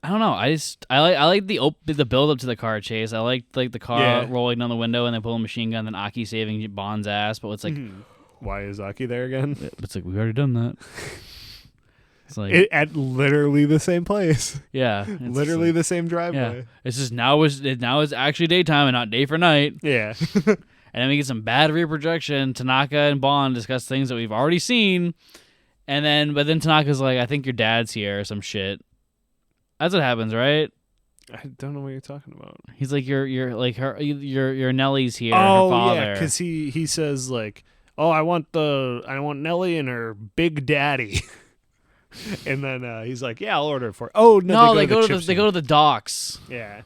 don't know. I like the build up to the car chase. I like the car rolling down the window and then pulling a machine gun, and then Aki saving Bond's ass. But it's like, why is Aki there again? It's like we've already done that. It's like at literally the same place. Yeah, literally the same driveway. Yeah. It's just now is actually daytime and not day for night. Yeah. And then we get some bad rear projection. Tanaka and Bond discuss things that we've already seen, but then Tanaka's like, I think your dad's here or some shit. That's what happens, right? I don't know what you're talking about. He's like, you're like her, your Nellie's here. Oh, her father. Yeah, because he says like, oh, I want Nellie and her big daddy, and then he's like, yeah, I'll order it for. Oh no, they go to the docks. Yeah,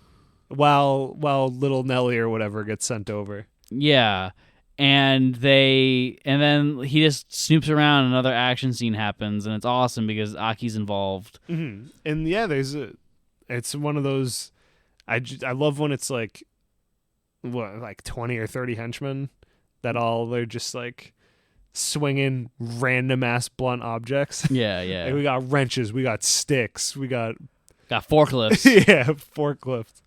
while little Nellie or whatever gets sent over. Yeah. And then he just snoops around and another action scene happens, and it's awesome because Aki's involved. Mm-hmm. And yeah, it's one of those. I love when it's like, like 20 or 30 henchmen they're just like swinging random ass blunt objects. Yeah, yeah. Like we got wrenches, we got sticks, we got forklifts. Yeah, forklifts.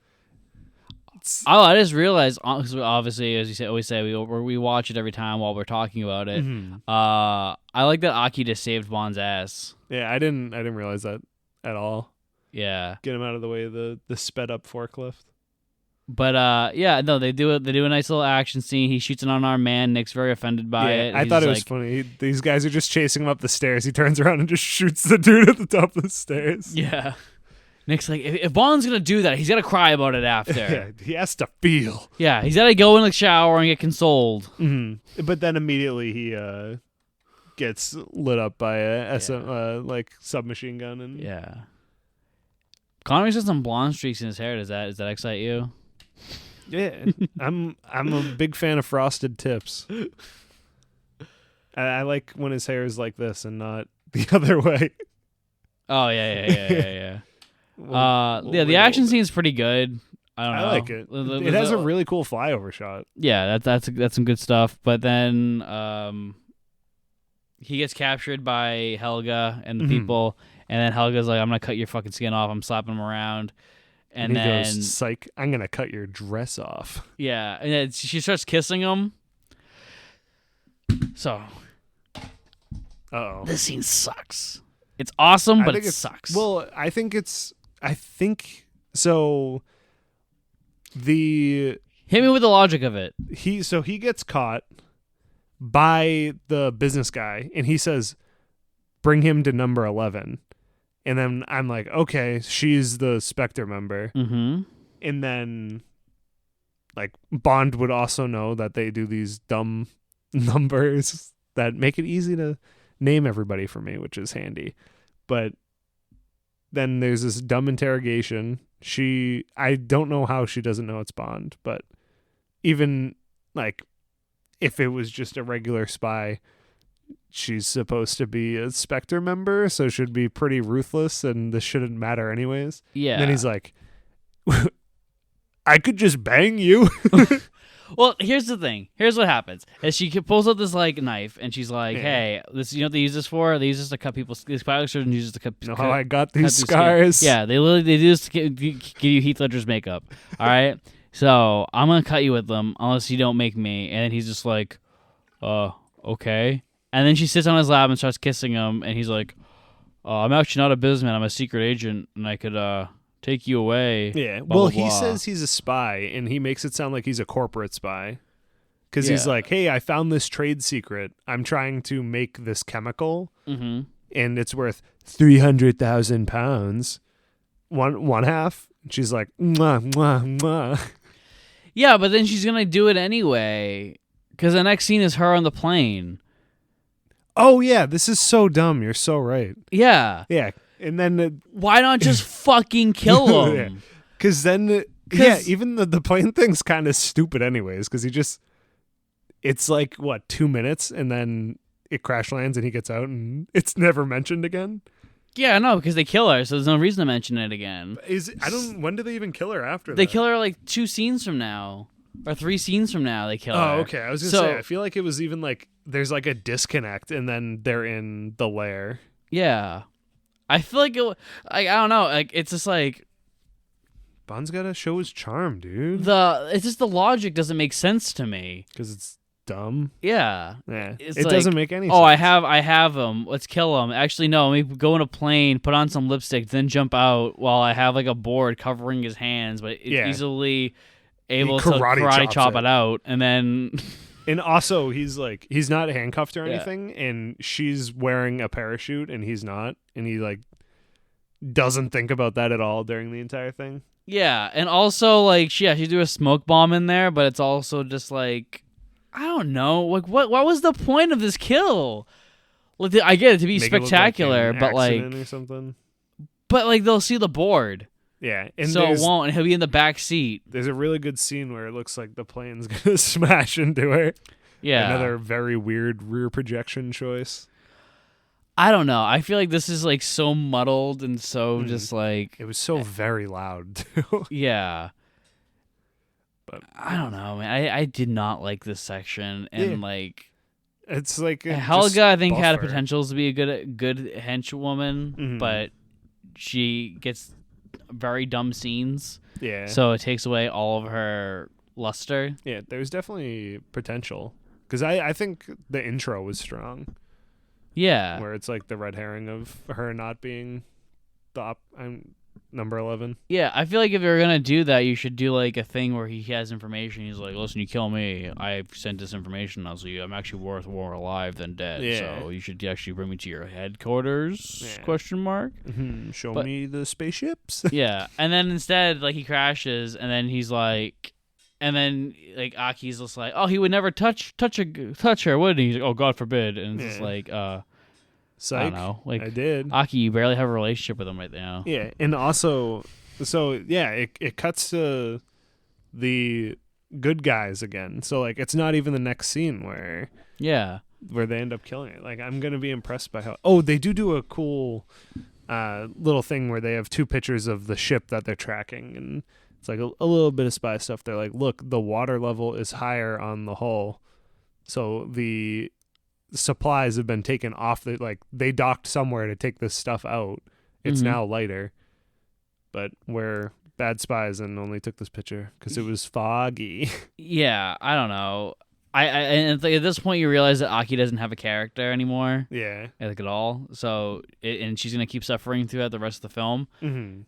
I just realized, obviously, as you always say, we watch it every time while we're talking about it. Mm-hmm. I like that Aki just saved Bond's ass. Yeah, I didn't realize that at all. Yeah, get him out of the way of the sped up forklift. But yeah, no, they do it. They do a nice little action scene. He shoots an unarmed man. Nick's very offended by it. I thought it was funny. These guys are just chasing him up the stairs. He turns around and just shoots the dude at the top of the stairs. Yeah. Nick's like, if Bond's gonna do that, he's gonna cry about it after. Yeah, he has to feel. Yeah, he's gotta go in the shower and get consoled. Mm-hmm. But then immediately he gets lit up by a like submachine gun and yeah. Connery's got some blonde streaks in his hair. Does that excite you? Yeah, I'm a big fan of frosted tips. I like when his hair is like this and not the other way. Oh yeah. The action scene's pretty good. I don't know. I like it. It has a really cool flyover shot. Yeah, that's some good stuff. But then he gets captured by Helga and the people, and then Helga's like, "I'm gonna cut your fucking skin off." I'm slapping him around. And he then goes, "Psych! I'm gonna cut your dress off." Yeah, and then she starts kissing him. So, this scene sucks. It's awesome, but it sucks. Well, I think so. Hit me with the logic of it. He gets caught by the business guy, and he says, "Bring him to number 11." And then I'm like, okay, she's the Spectre member. Mm-hmm. And then, like, Bond would also know that they do these dumb numbers that make it easy to name everybody for me, which is handy. But then there's this dumb interrogation. I don't know how she doesn't know it's Bond, but even, like, if it was just a regular spy, she's supposed to be a Spectre member, so should be pretty ruthless, and this shouldn't matter anyways. Yeah. And then he's like, I could just bang you. Well, here's the thing. Here's what happens. As she pulls out this like knife, and she's like, "Hey, this, you know what they use this for? They use this to cut people's. These plastic surgeons use this to cut. You know how I got these scars? Yeah, they do this to give you Heath Ledger's makeup. All right, so I'm gonna cut you with them unless you don't make me." And then he's just like, okay." And then she sits on his lap and starts kissing him, and he's like, "I'm actually not a businessman. I'm a secret agent, and I could take you away." Yeah. Blah, well, blah, he blah. says he's a spy, and he makes it sound like he's a corporate spy. Because he's like, "Hey, I found this trade secret. I'm trying to make this chemical, and it's worth 300,000 pounds. One half." And she's like, "Mwah, mwah, mwah." Yeah, but then she's gonna do it anyway, because the next scene is her on the plane. Oh yeah, this is so dumb. You're so right. Yeah. Yeah. And then why not just fucking kill him? Because then, even the plane thing's kind of stupid anyways, because it's like, what, 2 minutes, and then it crash lands and he gets out and it's never mentioned again? Yeah, no, because they kill her, so there's no reason to mention it again. When do they even kill her after They that? kill her like 2 scenes from now. Or 3 scenes from now, they kill her. Oh, okay. I was going to say, I feel like it was even like, there's like a disconnect and then they're in the lair. Yeah. I feel like I don't know, like it's just like Bond's got to show his charm, dude. it's just the logic doesn't make sense to me. Because it's dumb. Yeah. Yeah. It's it like, doesn't make any sense. Oh, I have him. Let's kill him. Actually, no. Let me go in a plane, put on some lipstick, then jump out while I have like a board covering his hands, but it's easily able to karate chop it out, and then. And also, he's not handcuffed or anything, and she's wearing a parachute, and he's not, and he like doesn't think about that at all during the entire thing. Yeah, and also like she threw a smoke bomb in there, but it's also just like, I don't know, like what was the point of this kill? Like, I get it to be spectacular, but like or something. But like they'll see the board. Yeah, and so it won't, and he'll be in the back seat. There's a really good scene where it looks like the plane's gonna smash into her. Yeah, another very weird rear projection choice. I don't know. I feel like this is like so muddled and so just like it was so very loud too. Yeah, but I don't know, man. I did not like this section, and like it's like Helga, I think had a potential to be a good henchwoman, but she gets very dumb scenes. Yeah. So it takes away all of her luster. Yeah, there's definitely potential. Because I think the intro was strong. Yeah. Where it's like the red herring of her not being number 11. Yeah, I feel like if you're gonna do that, you should do like a thing where he has information. He's like, "Listen, you kill me, I sent this information out, so I'm actually worth more alive than dead. Yeah. So you should actually bring me to your headquarters?" Yeah. Question mark. Show But- me the spaceships. Yeah, and then instead, like he crashes, and then he's like, and then like Aki's just like, "Oh, he would never touch her, would he?" He's like, "Oh, God forbid," and it's just Yeah. like, Psych. I don't know, like I did. Aki, you barely have a relationship with him right now. Yeah, and also, so yeah, it cuts to the good guys again. So like, it's not even the next scene where they end up killing it. Like, I'm gonna be impressed by how. Oh, they do a cool little thing where they have two pictures of the ship that they're tracking, and it's like a little bit of spy stuff. They're like, look, the water level is higher on the hull, so the supplies have been taken off. They docked somewhere to take this stuff out. It's now lighter, but we're bad spies and only took this picture because it was foggy. Yeah, I don't know. And it's like at this point you realize that Aki doesn't have a character anymore, Yeah. like at all. So and she's gonna keep suffering throughout the rest of the film. Mm-hmm.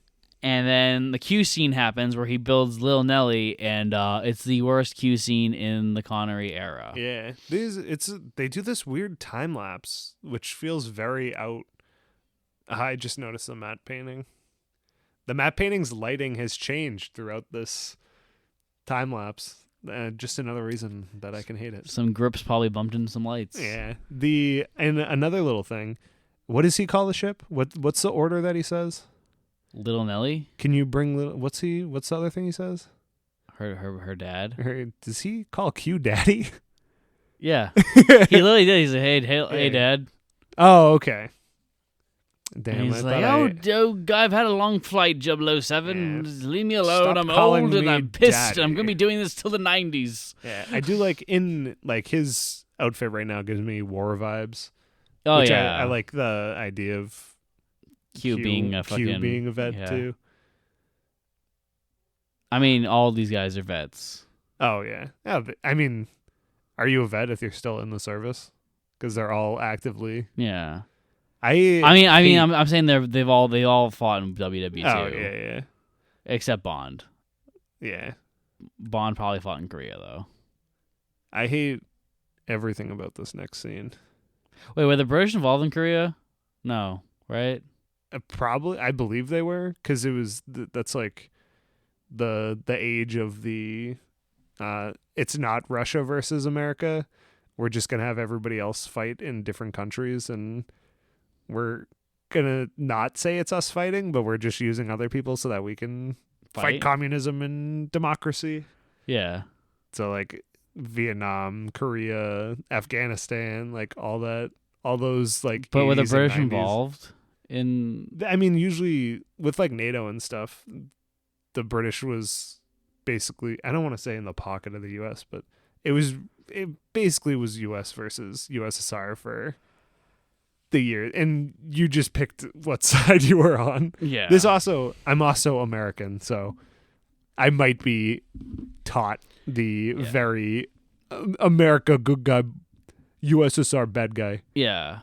And then the Q scene happens where he builds Lil Nelly, and it's the worst Q scene in the Connery era. Yeah. They do this weird time lapse, which feels very out. I just noticed the matte painting. The matte painting's lighting has changed throughout this time lapse. Just another reason that I can hate it. Some grips probably bumped into some lights. Yeah. And another little thing. What does he call the ship? What's the order that he says? Little Nelly? Can you bring what's the other thing he says? Her dad? Does he call Q daddy? Yeah. He literally did. He's like, hey, Dad. Oh, okay. Damn, And he's like, I've had a long flight, 007. Yeah. Just leave me alone. Stop I'm calling old and me I'm pissed. daddy. I'm going to be doing this till the 90s. Yeah, I do like his outfit right now gives me war vibes. Oh, which yeah. I like the idea of Q being a fucking... Q being a vet, yeah. too. I mean, all these guys are vets. Oh, yeah. I mean, are you a vet if you're still in the service? Because they're all actively... Yeah. I'm saying they all fought in WWE too. Oh, yeah. Except Bond. Yeah. Bond probably fought in Korea though. I hate everything about this next scene. Wait, were the British involved in Korea? No, right? Probably, I believe they were, because it was that's like the age of the. It's not Russia versus America. We're just gonna have everybody else fight in different countries, and we're gonna not say it's us fighting, but we're just using other people so that we can fight communism and democracy. Yeah. So like Vietnam, Korea, Afghanistan, like all those like. But were the 80s and British 90s. involved in? I mean, usually with like NATO and stuff, the British was basically, I don't want to say in the pocket of the U.S., but it basically was U.S. versus USSR for the year, and you just picked what side you were on. Yeah. I'm also American, so I might be taught the very America good guy, USSR bad guy. Yeah.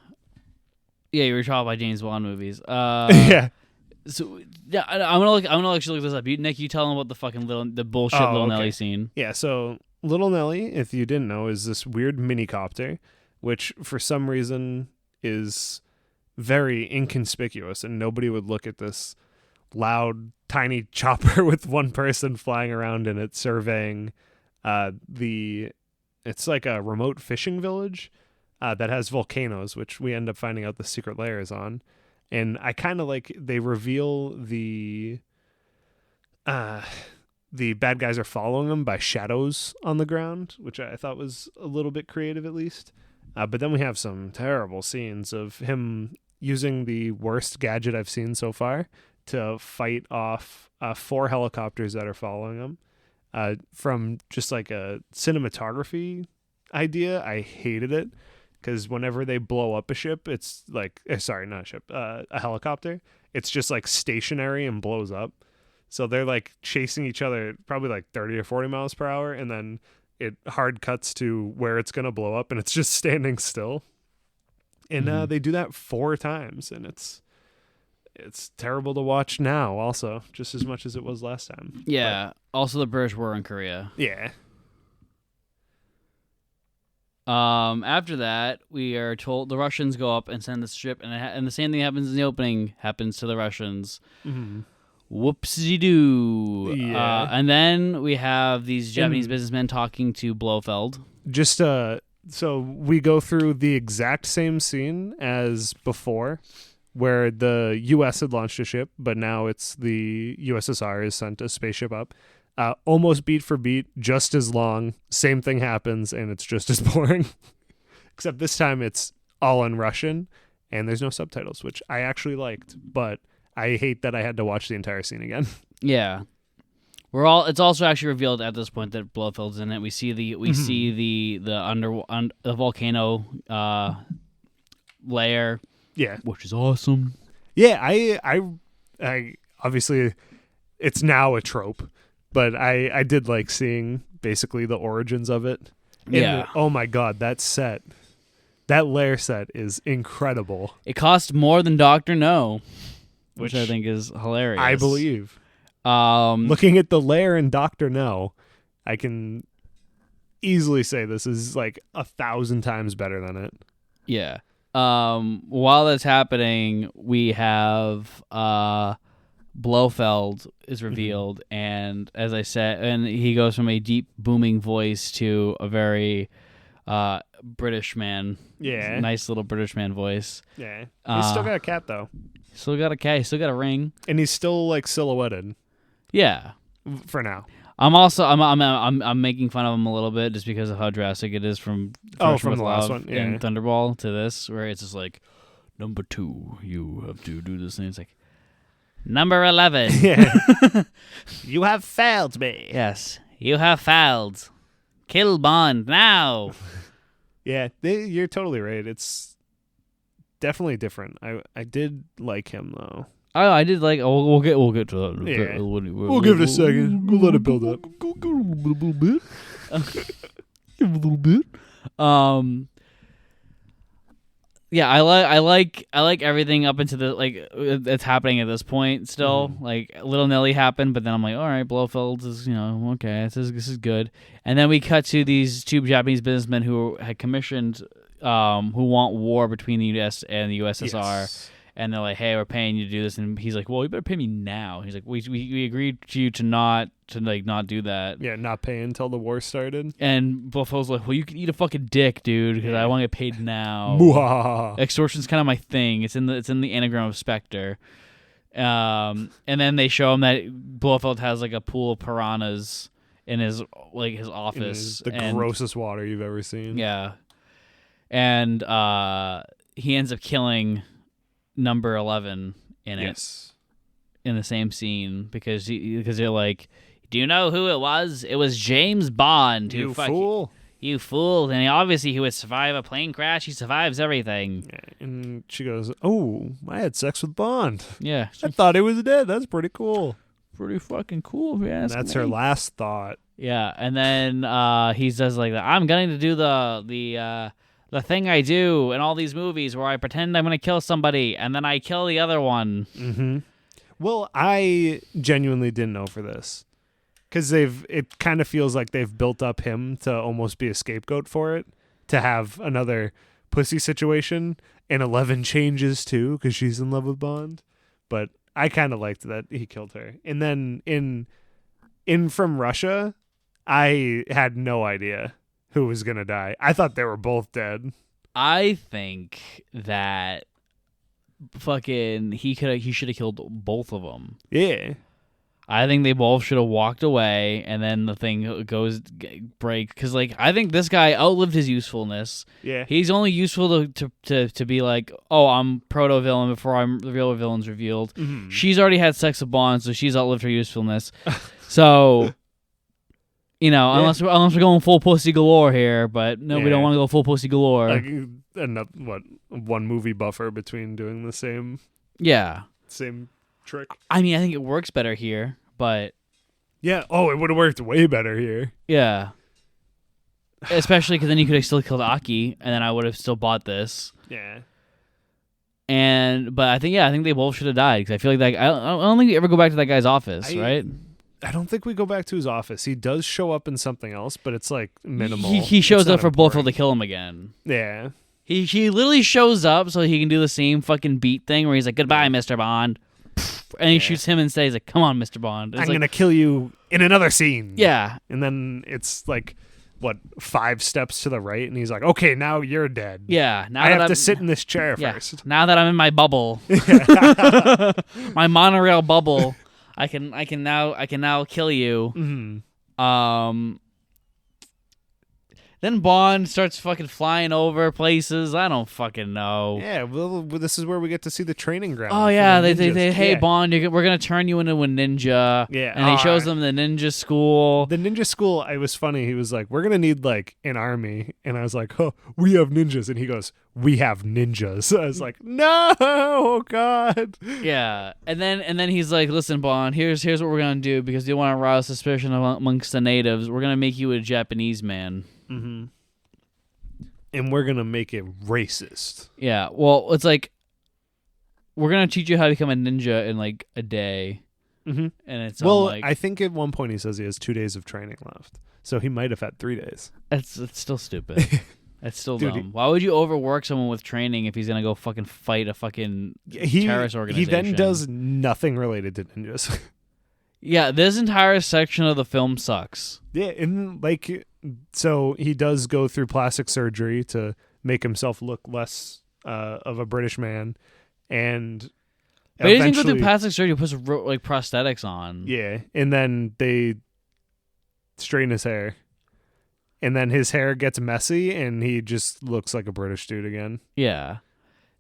Yeah, you were taught by James Bond movies. Yeah. So yeah, I'm gonna actually look this up. Nick, you tell him about the fucking the bullshit Little Nelly scene. Yeah. So Little Nelly, if you didn't know, is this weird mini copter, which for some reason is very inconspicuous, and nobody would look at this loud tiny chopper with one person flying around in it surveying it's like a remote fishing village that has volcanoes, which we end up finding out the Secret Lair is on. And I kind of like they reveal the bad guys are following them by shadows on the ground, which I thought was a little bit creative at least. But then we have some terrible scenes of him using the worst gadget I've seen so far to fight off 4 helicopters that are following him. From just like a cinematography idea, I hated it because whenever they blow up a ship, it's like, sorry, not a ship, a helicopter. It's just like stationary and blows up. So they're like chasing each other probably like 30 or 40 miles per hour, and then it hard cuts to where it's going to blow up and it's just standing still. And they do that 4 times, and it's terrible to watch now. Also, just as much as it was last time. Yeah. Also, the British were in Korea. Yeah. After that, we are told the Russians go up and send the ship, and the same thing happens in the opening happens to the Russians. Mm-hmm. Whoopsie-doo. Yeah. And then we have these Japanese businessmen talking to Blofeld. Just so we go through the exact same scene as before, where the U.S. had launched a ship, but now it's the USSR has sent a spaceship up. Almost beat for beat, just as long. Same thing happens, and it's just as boring. Except this time it's all in Russian, and there's no subtitles, which I actually liked. But I hate that I had to watch the entire scene again. Yeah, it's also actually revealed at this point that Blofeld's in it. We see the the volcano layer. Yeah, which is awesome. Yeah, I obviously it's now a trope. But I did like seeing basically the origins of it. And oh my god, that lair set is incredible. It cost more than Dr. No, which I think is hilarious. I believe. Looking at the lair in Dr. No, I can easily say this is like 1,000 times better than it. Yeah. While that's happening, we have Blofeld is revealed, and as I said, and he goes from a deep booming voice to a very British man. Yeah, nice little British man voice. Yeah, he's still got a cat though. Still got a cat. He's still got a ring, and he's still like silhouetted. Yeah, for now. I'm making fun of him a little bit just because of how drastic it is from the last one, and Thunderball to this, where it's just like number 2, you have to do this, and it's like. Number 11. Yeah. You have failed me. Yes, you have failed. Kill Bond now. Yeah, you're totally right. It's definitely different. I did like him though. I did like. We'll get to that. Yeah. We'll give it a second. We'll let it build up. Give a little bit. Give a little bit. Yeah, I like everything up into the that's happening at this point still. Mm-hmm. Like Little Nelly happened, but then I'm like, all right, Blofeld is okay, this is good. And then we cut to these 2 Japanese businessmen who had commissioned who want war between the U.S. and the USSR. Yes. And they're like, hey, we're paying you to do this, and he's like, well, you better pay me now. He's like, we agreed to you to not do that. Yeah, not pay until the war started. And Buffalo's like, well, you can eat a fucking dick, dude, because I want to get paid now. Extortion's kind of my thing. It's in the anagram of Spectre. And then they show him that Blofeld has like a pool of piranhas in his office. The grossest water you've ever seen. Yeah. And he ends up killing number 11 in it in the same scene because they're like, do you know who it was? It was James Bond. You fool. You fool. And he would survive a plane crash. He survives everything. Yeah, and she goes, oh, I had sex with Bond. Yeah. I thought he was dead. That's pretty cool. Pretty fucking cool. Yeah, that's her last thought. Yeah. And then he says like, I'm going to do the thing I do in all these movies where I pretend I'm going to kill somebody and then I kill the other one. Mm-hmm. Well, I genuinely didn't know for this because it kind of feels like they've built up him to almost be a scapegoat for it, to have another pussy situation, and 11 changes too because she's in love with Bond. But I kind of liked that he killed her. And then in From Russia, I had no idea who was gonna die. I thought they were both dead. I think that fucking he should have killed both of them. Yeah. I think they both should have walked away, and then the thing break. Because I think this guy outlived his usefulness. Yeah. He's only useful to be like, oh, I'm proto villain before the real villain's revealed. Mm-hmm. She's already had sex with Bond, so she's outlived her usefulness. So. Unless we're going full pussy galore here, but no, we don't want to go full pussy galore. One movie buffer between doing the same trick. I mean, I think it works better here, but yeah. Oh, it would have worked way better here. Yeah, especially because then you could have still killed Aki, and then I would have still bought this. Yeah. But I think they both should have died because I feel like that. I don't think we ever go back to that guy's office, right? I don't think we go back to his office. He does show up in something else, but it's like minimal. He shows up for Blowfield to kill him again. Yeah. He literally shows up so he can do the same fucking beat thing where he's like, "Goodbye, Mr. Bond," and he shoots him and says, "Like, come on, Mr. Bond." I'm gonna kill you in another scene. Yeah. And then it's like, what, 5 steps to the right, and he's like, "Okay, now you're dead." Yeah. Now I have to sit in this chair first. Now that I'm in my bubble, my monorail bubble, I can now kill you. Mm-hmm. Then Bond starts fucking flying over places. I don't fucking know. Yeah, well, this is where we get to see the training ground. Oh yeah, they hey Bond, we're gonna turn you into a ninja. Yeah, and he shows them the ninja school. The ninja school. It was funny. He was like, "We're gonna need like an army," and I was like, "Oh, we have ninjas," and he goes, "We have ninjas." I was like, "No, oh God." Yeah, and then he's like, "Listen, Bond, here's what we're gonna do because you want to arouse suspicion amongst the natives. We're gonna make you a Japanese man." Mm-hmm. And we're gonna make it racist. Yeah, well, it's like we're gonna teach you how to become a ninja in like a day, mm-hmm. and it's I think at one point he says he has 2 days of training left, so he might have had 3 days. It's still stupid. It's still dumb. Why would you overwork someone with training if he's gonna go fucking fight a fucking terrorist organization? He then does nothing related to ninjas. Yeah, this entire section of the film sucks. Yeah, and like. So he does go through plastic surgery to make himself look less of a British man, and but he doesn't go through plastic surgery. He puts like prosthetics on. Yeah, and then they straighten his hair, and then his hair gets messy, and he just looks like a British dude again. Yeah,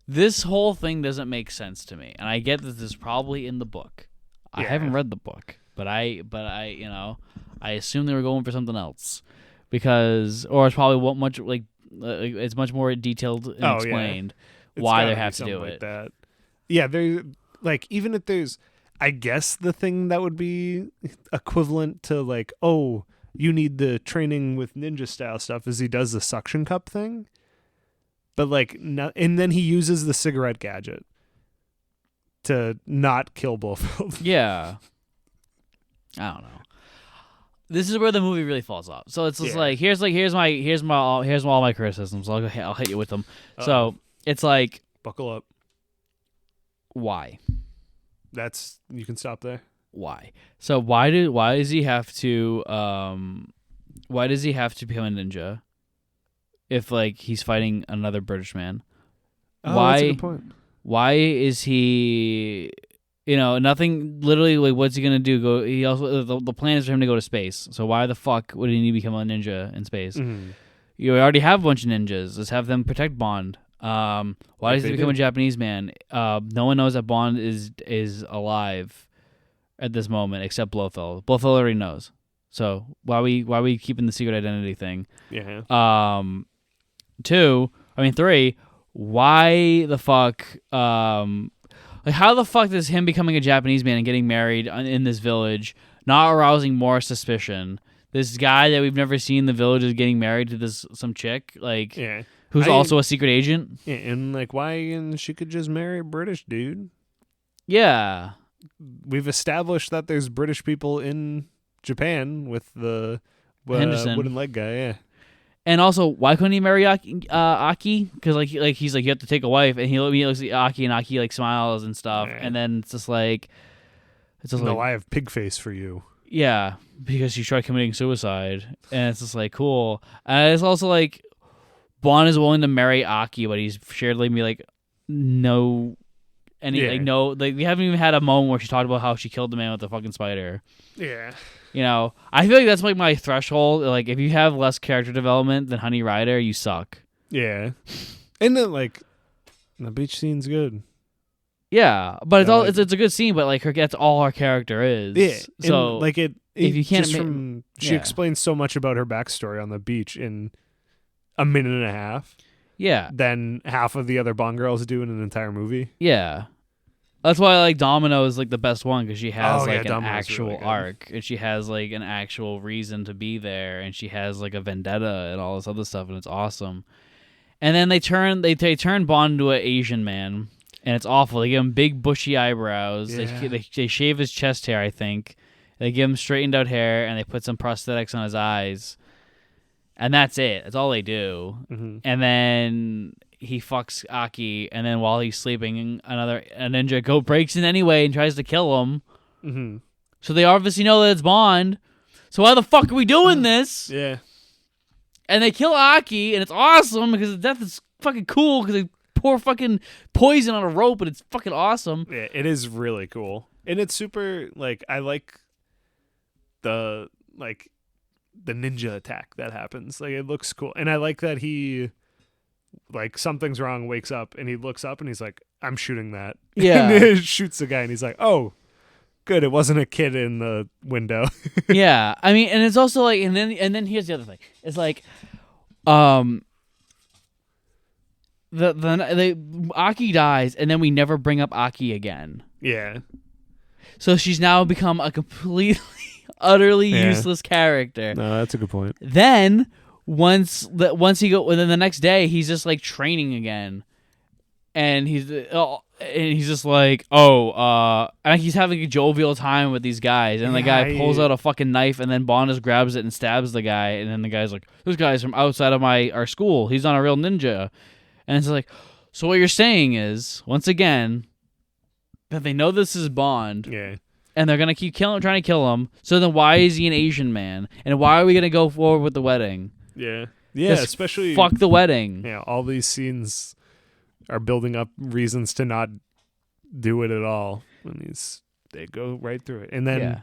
this whole thing doesn't make sense to me, and I get that this is probably in the book. I haven't read the book, but I I assume they were going for something else. Or it's probably much like it's much more detailed and explained why they have to do it. That. Yeah, they like even if there's, I guess the thing that would be equivalent to like, oh, you need the training with ninja style stuff is he does the suction cup thing, but like and then he uses the cigarette gadget to not kill Blowfield. Yeah, I don't know. This is where the movie really falls off. So it's just like here's all my criticisms. I'll hit you with them. Uh-oh. So it's like, buckle up. Why? You can stop there. Why? So why does he have to become a ninja if like he's fighting another British man? Oh, that's a good point. Why is he? Nothing. Literally, like, what's he gonna do? He also the plan is for him to go to space. So why the fuck would he need to become a ninja in space? Mm-hmm. You already have a bunch of ninjas. Let's have them protect Bond. Why does he become a Japanese man? No one knows that Bond is alive at this moment except Blowfield. Blowfield already knows. So why are we keeping the secret identity thing? Yeah. 3. Why the fuck? Like, how the fuck is him becoming a Japanese man and getting married in this village not arousing more suspicion? This guy that we've never seen in the village is getting married to some chick, like, who's also a secret agent. Yeah, and like, why? She could just marry a British dude. Yeah, we've established that there's British people in Japan with the Henderson wooden leg guy. Yeah. And also, why couldn't he marry Aki? Because like he's like, you have to take a wife, and he looks at Aki, and Aki like smiles and stuff, and then it's just like, no, I have pig face for you. Yeah, because she tried committing suicide, and it's just like, cool. And it's also like, Bond is willing to marry Aki, but he's sharedly be like, no, like we haven't even had a moment where she talked about how she killed the man with the fucking spider. Yeah. I feel like that's like my threshold. Like, if you have less character development than Honey Rider, you suck. Yeah. And then, like, the beach scene's good. Yeah, but it's a good scene, but like that's all her character is. Yeah. So and, like if you can't, she explains so much about her backstory on the beach in a minute and a half. Yeah. Than half of the other Bond girls do in an entire movie. Yeah. That's why like Domino is like the best one because she has an Domino's actual really arc and she has like an actual reason to be there and she has like a vendetta and all this other stuff and it's awesome. And then they turn Bond into an Asian man and it's awful. They give him big bushy eyebrows. Yeah. They shave his chest hair, I think. They give him straightened out hair, and they put some prosthetics on his eyes. And that's it. That's all they do. Mm-hmm. And then he fucks Aki, and then while he's sleeping, a ninja breaks in anyway and tries to kill him. Mm-hmm. So they obviously know that it's Bond. So why the fuck are we doing this? Yeah. And they kill Aki, and it's awesome because the death is fucking cool because they pour fucking poison on a rope, and it's fucking awesome. Yeah, it is really cool. And it's super, I like the ninja attack that happens. It looks cool. And I like that he, something's wrong, wakes up, and he looks up, and he's like, I'm shooting that. Yeah. And he shoots the guy, and he's like, oh, good, it wasn't a kid in the window. Yeah, I mean, and it's also and then here's the other thing. It's the Aki dies, and then we never bring up Aki again. Yeah. So she's now become a completely, utterly useless character. No, that's a good point. Then once the next day he's just training again, and he's just and he's having a jovial time with these guys, and the guy pulls out a fucking knife, and then Bond just grabs it and stabs the guy, and then the guy's like, this guy's from outside of our school, he's not a real ninja. And it's like, so what you're saying is, once again, that they know this is Bond, and they're gonna keep trying to kill him. So then why is he an Asian man, and why are we gonna go forward with the wedding? Yeah, Just especially fuck the wedding. Yeah, all these scenes are building up reasons to not do it at all. And they go right through it, and then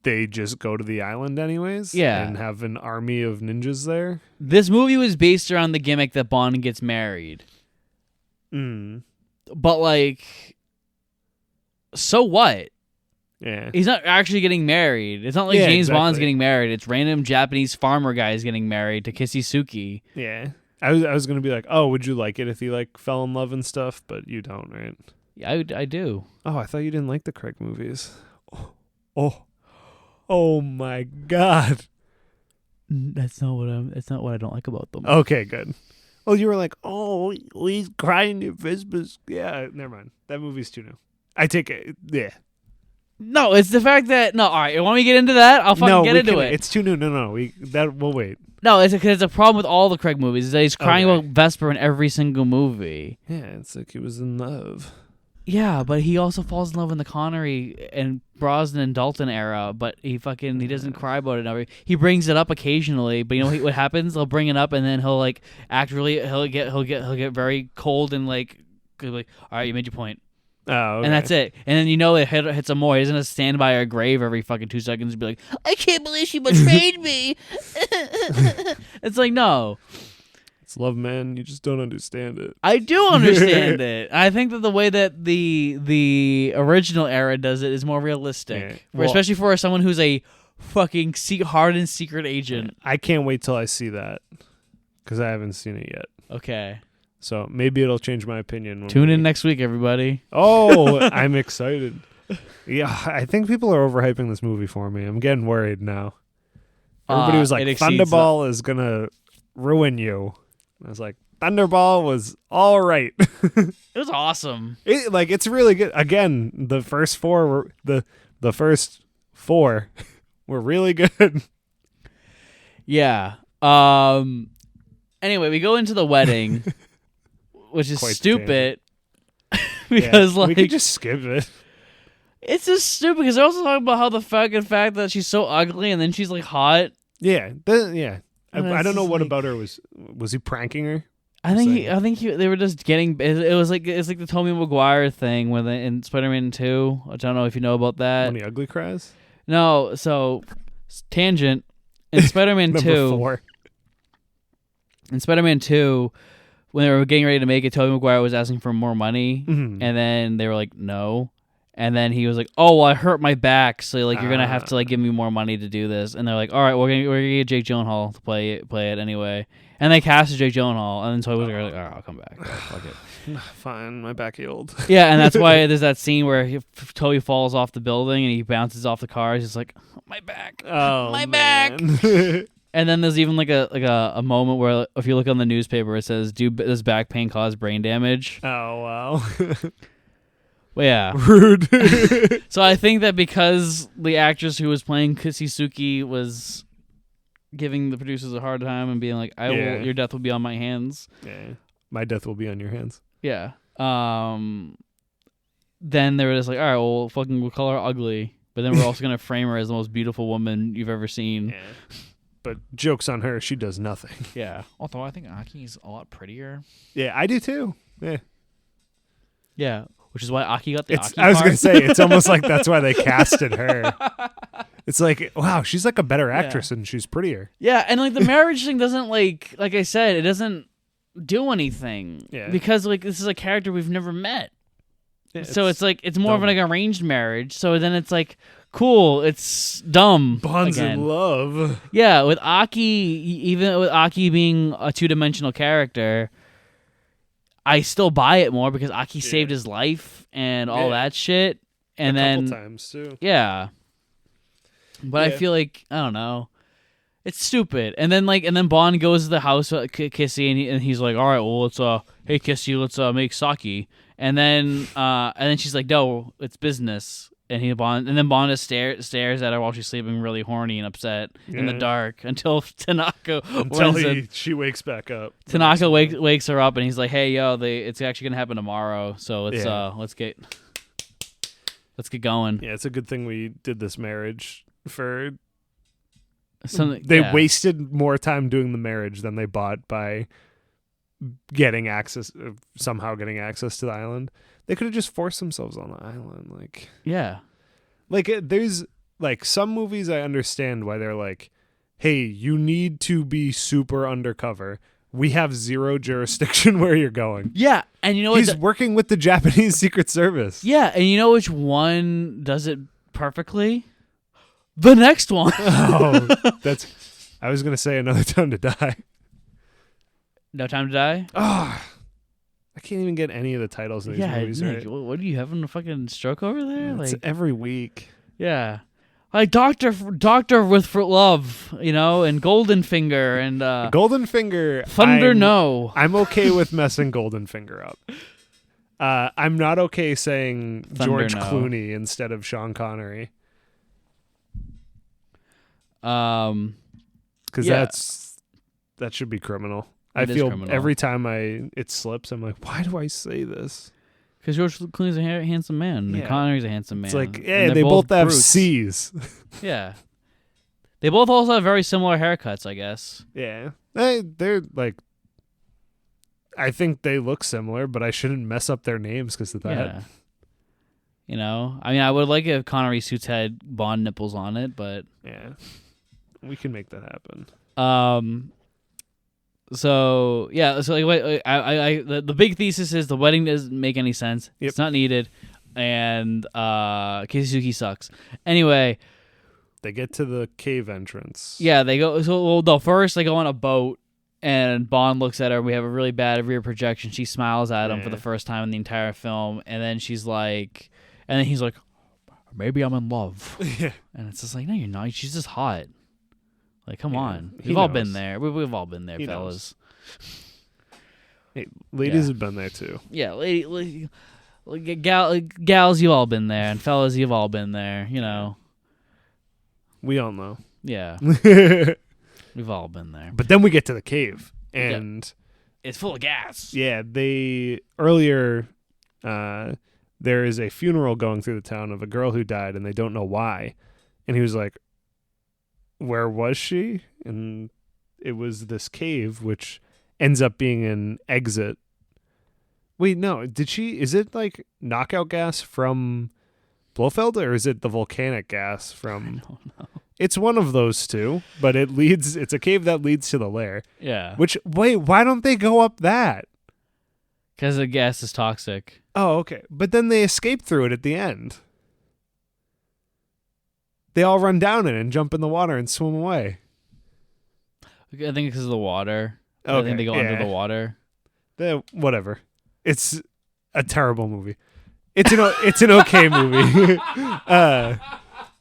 they just go to the island anyways. Yeah, and have an army of ninjas there. This movie was based around the gimmick that Bond gets married. But so what? Yeah, he's not actually getting married. It's not like James Bond's getting married. It's random Japanese farmer guys getting married to Kisisuke. Yeah. I was gonna be like, oh, would you like it if he fell in love and stuff? But you don't, right? Yeah, I do. Oh, I thought you didn't like the Craig movies. Oh my God. That's not what I don't like about them. Okay, good. Well, you were like, oh, he's crying in Christmas. Yeah, never mind. That movie's too new. I take it. Yeah. No, it's the fact that all right. Want me to get into that? I'll fucking get into it. It's too new. No. We'll wait. No, it's because it's a problem with all the Craig movies. Is that he's crying about Vesper in every single movie. Yeah, it's like he was in love. Yeah, but he also falls in love in the Connery and Brosnan and Dalton era. But he doesn't cry about it. He brings it up occasionally, but you know what happens? He'll bring it up and then he'll act really. He'll get very cold and all right, you made your point. Oh, okay. And that's it. And then it hits him more. He doesn't stand by her grave every fucking 2 seconds and be like, I can't believe she betrayed me. It's like, no. It's love, man. You just don't understand it. I do understand it. I think that the way that the original era does it is more realistic. Yeah. Especially for someone who's a fucking hardened secret agent. I can't wait till I see that because I haven't seen it yet. Okay. So maybe it'll change my opinion. Tune in next week, everybody. Oh, I'm excited. Yeah, I think people are overhyping this movie for me. I'm getting worried now. Everybody was like, Thunderball is going to ruin you. I was like, Thunderball was all right. It was awesome. It's really good. Again, the first four were really good. Yeah. Anyway, we go into the wedding. Which is stupid because we could just skip it. It's just stupid because they're also talking about how the fact that she's so ugly and then she's hot. Yeah, I don't know what about her was he pranking her? I think they were just getting. It's like the Tobey Maguire thing in Spider-Man 2. I don't know if you know about that. When he ugly cries? No, so tangent in Spider-Man 2. 4. In Spider-Man 2. When they were getting ready to make it, Tobey Maguire was asking for more money, and then they were like, no. And then he was like, oh, well, I hurt my back, so you're going to have to give me more money to do this. And they're like, all right, we're gonna get Jake Gyllenhaal to play it anyway. And they casted Jake Gyllenhaal, and then Tobey was like, all right, I'll come back. Right, fuck it. Fine, my back healed. Yeah, and that's why there's that scene where Tobey falls off the building, and he bounces off the car. He's just like, my back. Oh, my man. back. And then there's even like a moment where if you look on the newspaper, it says, does back pain cause brain damage? Oh, wow. Well, yeah. Rude. So I think that because the actress who was playing Kisisuke was giving the producers a hard time and being like, your death will be on my hands. Yeah. My death will be on your hands. Yeah. Then they were just like, all right, well, we'll call her ugly. But then we're also going to frame her as the most beautiful woman you've ever seen. Yeah. But joke's on her. She does nothing. Yeah. Although I think Aki's a lot prettier. Yeah, I do too. Yeah. Yeah. Which is why Aki got the Aki I was part. going to say, it's almost like that's why they casted her. It's like, wow, she's like a better actress and she's prettier. Yeah, and like the marriage thing doesn't like I said, it doesn't do anything. Yeah. Because like this is a character we've never met. Yeah, so it's like it's more of like an arranged marriage. So then it's like cool, it's dumb. Bonds again. in love. Yeah, with Aki, even with Aki being a two-dimensional character, I still buy it more because Aki saved his life and all that shit. And a couple times too. Yeah. But I feel like I don't know. It's stupid. And then Bond goes to the house with Kissy and he's like, "All right, well, let's hey Kissy, let's make sake." And then she's like, "No, it's business." And then Bond just stares at her while she's sleeping, really horny and upset in the dark until she wakes back up. Tanaka wakes her up and he's like, "Hey, yo, it's actually gonna happen tomorrow. So let's get going." Yeah, it's a good thing we did this marriage for. They wasted more time doing the marriage than they bought by somehow getting access to the island. They could have just forced themselves on the island. There's like some movies I understand why they're like, hey, you need to be super undercover. We have zero jurisdiction where you're going. Yeah, and you know he's working with the Japanese Secret Service. Yeah, and you know which one does it perfectly? The next one. I was gonna say Another Time to Die. No Time to Die? I can't even get any of the titles in these movies, Nick, right? What are you having a fucking stroke over there? It's every week. Yeah. Like Doctor with For Love, and Golden Finger and Golden Finger. Thunder No. I'm okay with messing Golden Finger up. I'm not okay saying George Clooney instead of Sean Connery. Because that should be criminal. I feel criminal. Every time it slips, I'm like, why do I say this? Because George Clooney's a handsome man, and Connery's a handsome man. It's like, they both have C's. Yeah, they both also have very similar haircuts, I guess. Yeah, they're like, I think they look similar, but I shouldn't mess up their names because of that. Yeah. I would like if Connery suits had Bond nipples on it, but yeah. We can make that happen. So the big thesis is the wedding doesn't make any sense. Yep. It's not needed, and Kisisuke sucks. Anyway, they get to the cave entrance. Yeah, they go. First they go on a boat, and Bond looks at her. We have a really bad rear projection. She smiles at him for the first time in the entire film, and then he's like, maybe I'm in love. Yeah. And it's just like, no, you're not. She's just hot. Like, come on. He We've all knows. been there. We've all been there, He fellas. Hey, ladies have been there too. Yeah, gals, you've all been there, and fellas, you've all been there. We all know. Yeah, we've all been there. But then we get to the cave, and it's full of gas. Yeah, earlier there is a funeral going through the town of a girl who died, and they don't know why. And he was like, where was she? And it was this cave, which ends up being an exit. Wait, no. Is it like knockout gas from Blowfield, or is it the volcanic gas from... I don't know. It's one of those two, but it's a cave that leads to the lair. Yeah. Why don't they go up that? Because the gas is toxic. Oh, okay. But then they escape through it at the end. They all run down it and jump in the water and swim away. I think because of the water. Okay, I think they go under the water. Whatever. It's a terrible movie. It's an okay movie.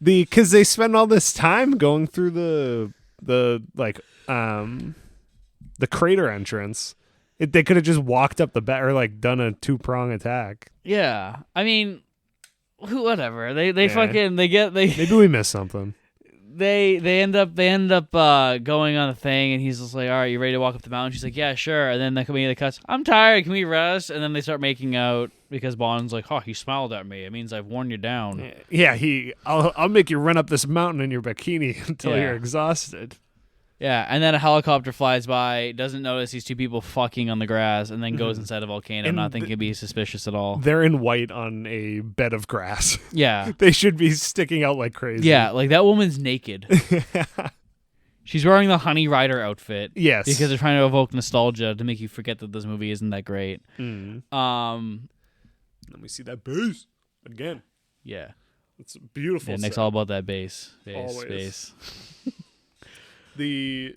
Because they spend all this time going through the crater entrance. They could have just walked up the back or like done a 2-prong attack. Yeah, I mean, whatever. They Yeah. fucking they Maybe we missed something. they end up going on the thing, and he's just like, all right, you ready to walk up the mountain? She's like, yeah, sure. And then the comedian cuts, I'm tired, can we rest? And then they start making out because Bond's like, oh, he smiled at me, it means I've worn you down. Yeah, I'll make you run up this mountain in your bikini until Yeah. you're exhausted. Yeah, and then a helicopter flies by, doesn't notice these two people fucking on the grass, and then goes inside a volcano, And not thinking it'd be suspicious at all. They're in white on a bed of grass. Yeah. They should be sticking out like crazy. Yeah, like that woman's naked. She's wearing the Honey Rider outfit. Yes. Because they're trying to evoke nostalgia to make you forget that this movie isn't that great. Let me see that bass again. Yeah. It's a beautiful. Yeah, Nick's set. all about that bass. Always. Bass.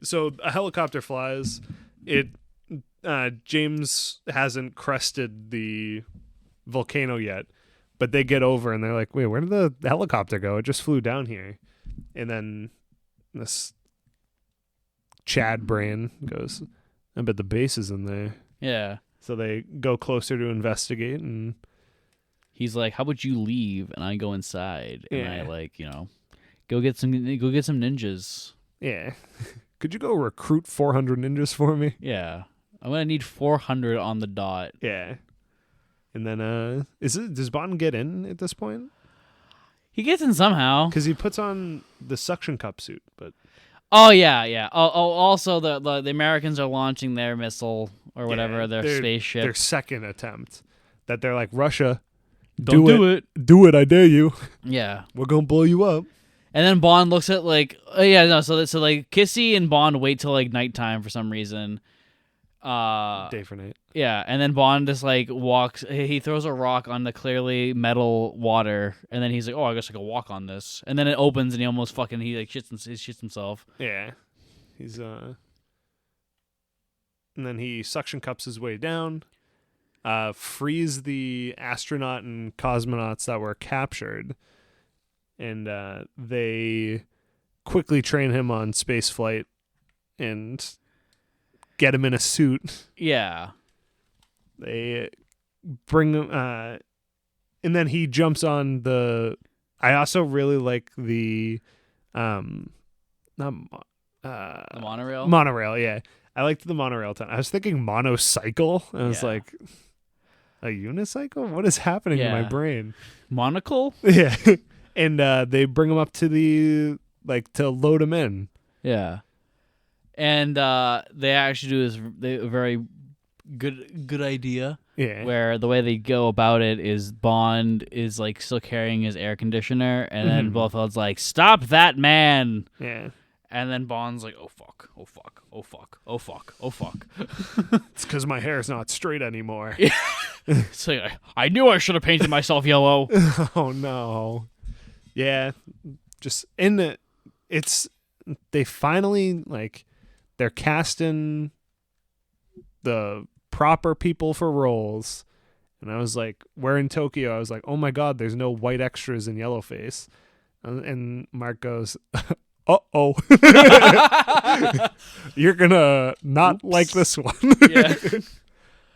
So a helicopter flies. James hasn't crested the volcano yet, but they get over and they're like, wait, where did the helicopter go? It just flew down here. And then this Chad brain goes, I bet the base is in there. Yeah. So they go closer to investigate, and He's like, how about you leave and I go inside and Yeah. I go get some ninjas. yeah. Could you go recruit 400 ninjas for me? Yeah. I'm going to need 400 on the dot. Yeah. And then does Bond get in at this point? He gets in somehow. Because he puts on the suction cup suit, but Oh, yeah. Oh, also the Americans are launching their missile or whatever, their spaceship. Their second attempt. That they're like, Russia, Don't do it. Do it, I dare you. Yeah. We're going to blow you up. And then Bond looks at so Kissy and Bond wait till like nighttime for some reason. Day for night. Yeah, and then Bond just like walks. He throws a rock on the clearly metal water, and then he's like, "Oh, I guess I could walk on this." And then it opens, and he almost shits himself. Yeah. And then he suction cups his way down, frees the astronaut and cosmonauts that were captured, and they quickly train him on space flight and get him in a suit. Yeah. They bring him, and then he jumps on the. I also really like the, the monorail. Monorail, yeah. I liked the monorail ton. I was thinking monocycle. And I was Yeah. like, a unicycle? What is happening in my Yeah. brain? Monocle. Yeah. And they bring him up to to load him in. Yeah. And they actually do a very good idea. Yeah. Where the way they go about it is Bond is like still carrying his air conditioner, and then Blowfield's like, "Stop that man!" Yeah. And then Bond's like, "Oh fuck! Oh fuck! Oh fuck! Oh fuck! Oh fuck!" It's because my hair's not straight anymore. It's like, I knew I should have painted myself yellow. Oh no. Yeah. Just they finally they're casting the proper people for roles. And I was like, we're in Tokyo. I was like, oh my God, there's no white extras in Yellowface. And Mark goes, uh-oh. You're gonna not like this one. Yeah.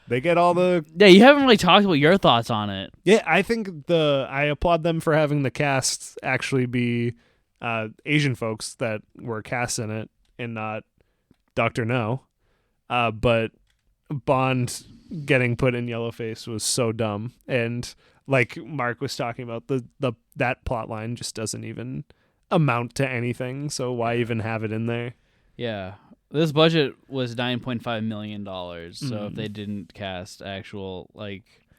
They get all the... Yeah, you haven't really talked about your thoughts on it. Yeah, I think I applaud them for having the cast actually be Asian folks that were cast in it and not Dr. No. But Bond getting put in Yellowface was so dumb. And like Mark was talking about, that plot line just doesn't even amount to anything. So why even have it in there? Yeah. This budget was $9.5 million. So if they didn't cast actual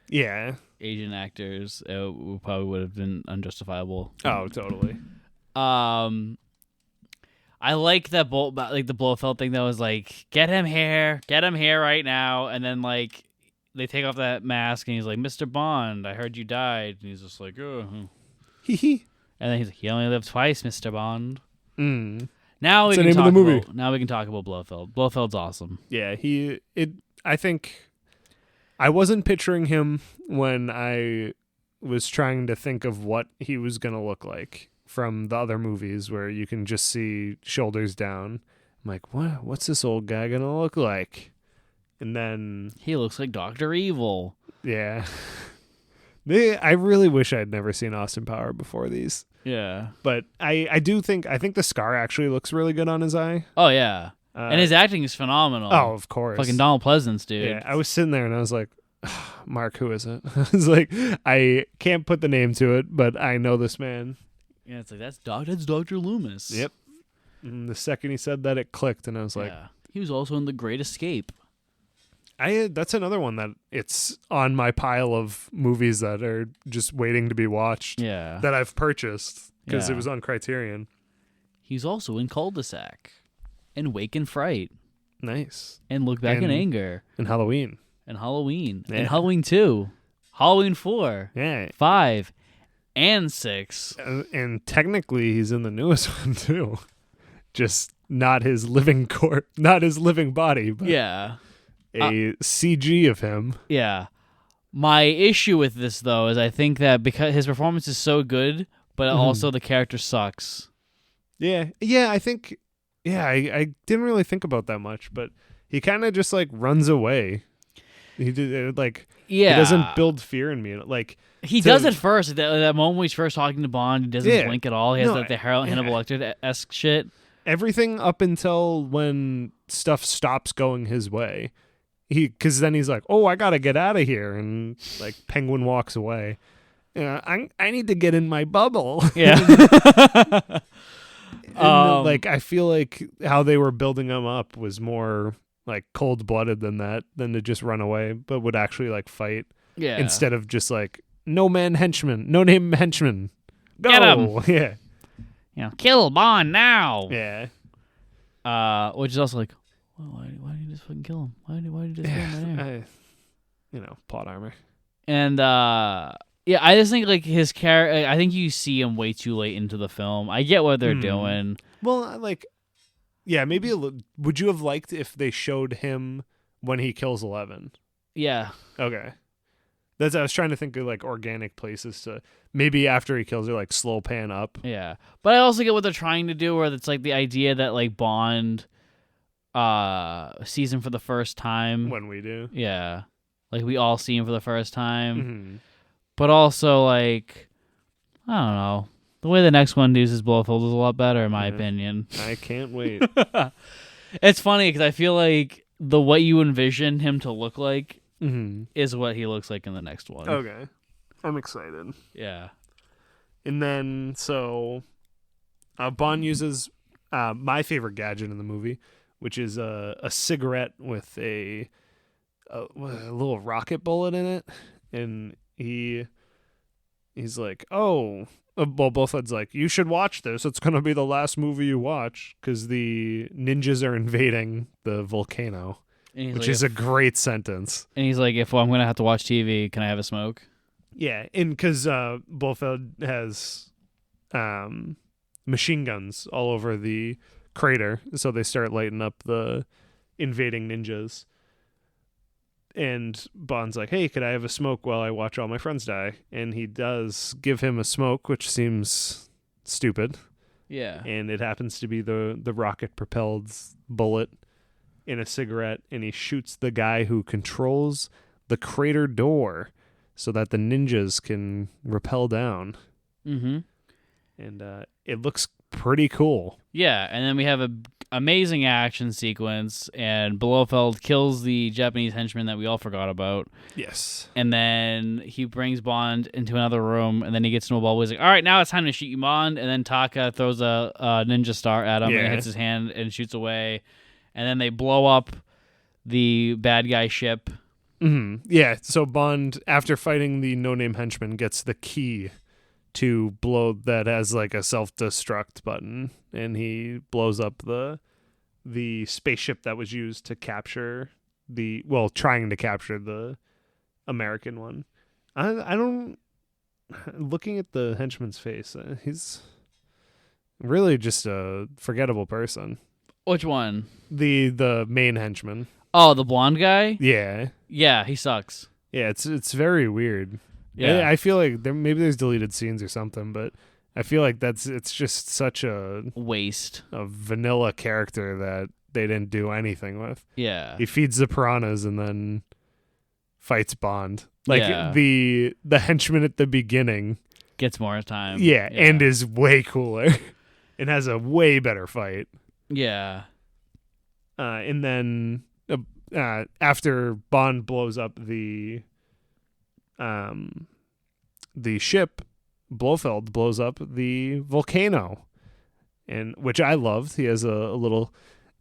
Yeah. Asian actors, it probably would have been unjustifiable. Oh, totally. I like that the Blofeld thing that was like, get him here right now, and then they take off that mask and he's like, Mr. Bond, I heard you died, and he's just like, oh. Hee hee. And then he's like, he only lived twice, Mr. Bond. Mm. Now we That's can the name talk of the movie. now we can talk about Blofeld. Blofeld's awesome. Yeah, I think I wasn't picturing him when I was trying to think of what he was going to look like. from the other movies where you can just see shoulders down. I'm like, what's this old guy gonna look like? And then He looks like Dr. Evil. yeah. I really wish I'd never seen Austin Power before these. Yeah. But I think the scar actually looks really good on his eye. Oh, yeah. And his acting is phenomenal. Oh, of course. Fucking Donald Pleasance, dude. Yeah, I was sitting there and I was like, Mark, who is it? I was like, I can't put the name to it, but I know this man. Yeah, it's like, that's Dr. Loomis. Yep. And the second he said that, it clicked, and I was like, Yeah. He was also in The Great Escape. that's another one that it's on my pile of movies that are just waiting to be watched. Yeah. That I've purchased because Yeah. it was on Criterion. He's also in Cul-de-sac. And Wake and Fright. Nice. And Look Back in And- Anger. And Halloween. And Halloween. Yeah. And Halloween 2. Halloween 4. Yeah. 5. And 6. And technically, he's in the newest one too. Just not his living body, but Yeah. a CG of him. Yeah. My issue with this, though, is I think that because his performance is so good, but also the character sucks. Yeah. Yeah, I think, I didn't really think about that much, but he kind of just like runs away. He did like, Yeah. he doesn't build fear in me. Like, He to- does at first. That moment when he's first talking to Bond, he doesn't Yeah. blink at all. He has No, like the Hannibal Lecter-esque shit. everything up until when stuff stops going his way. Because then he's like, oh, I got to get out of here. And like Penguin walks away. I need to get in my bubble. Yeah. And, like, I feel like how they were building him up was more like cold blooded than to just run away, but would actually like fight Yeah. instead of just like no name henchman. Go. Get 'em. Yeah. Kill Bond now. Yeah. Which is also like, well, why did you just fucking kill him? Why did you just kill him right here? Plot armor. And yeah, I just think like his character. I think you see him way too late into the film. I get what they're doing. Well, like, yeah, maybe would you have liked if they showed him when he kills 11? Yeah. Okay. I was trying to think of like organic places to maybe after he kills her, like slow pan up. Yeah. But I also get what they're trying to do, where it's like the idea that like Bond sees him for the first time. When we do. Yeah. Like we all see him for the first time. Mm-hmm. But also like, I don't know. The way the next one uses Blowfields is a lot better in my opinion. I can't wait. It's funny because I feel like the what you envision him to look like is what he looks like in the next one. Okay. I'm excited. Yeah. And then, so, Bond uses my favorite gadget in the movie, which is a cigarette with a little rocket bullet in it. And he's like, oh, well, Blofeld's like, you should watch this. It's going to be the last movie you watch because the ninjas are invading the volcano, which is a great sentence. And he's like, if I'm going to have to watch TV, can I have a smoke? Yeah, and because Blofeld has machine guns all over the crater, so they start lighting up the invading ninjas. And Bond's like, hey, could I have a smoke while I watch all my friends die? And he does give him a smoke, which seems stupid. Yeah. And it happens to be the rocket-propelled bullet in a cigarette, and he shoots the guy who controls the crater door so that the ninjas can rappel down. Mm-hmm. And it looks pretty cool. Yeah, and then we have an amazing action sequence, and Blofeld kills the Japanese henchman that we all forgot about. Yes. And then he brings Bond into another room, and then he gets into a bubble. He's like, all right, now it's time to shoot you, Bond. And then Taka throws a ninja star at him, and it hits his hand and shoots away. And then they blow up the bad guy ship. Mm-hmm. Yeah, so Bond, after fighting the no-name henchman, gets the key to blow that has like a self-destruct button, and he blows up the spaceship that was used to capture trying to capture the American one. I don't, looking at the henchman's face, he's really just a forgettable person. Which one? The main henchman. Oh, the blonde guy? Yeah. Yeah, he sucks. Yeah, it's very weird. Yeah. I feel like maybe there's deleted scenes or something, but I feel like it's just such a Waste. vanilla character that they didn't do anything with. Yeah. He feeds the piranhas and then fights Bond. Like Yeah. the henchman at the beginning, Gets more time. yeah, and is way cooler. It has a way better fight. Yeah. And then after Bond blows up the ship, Blowfield blows up the volcano, and which I loved. He has a little.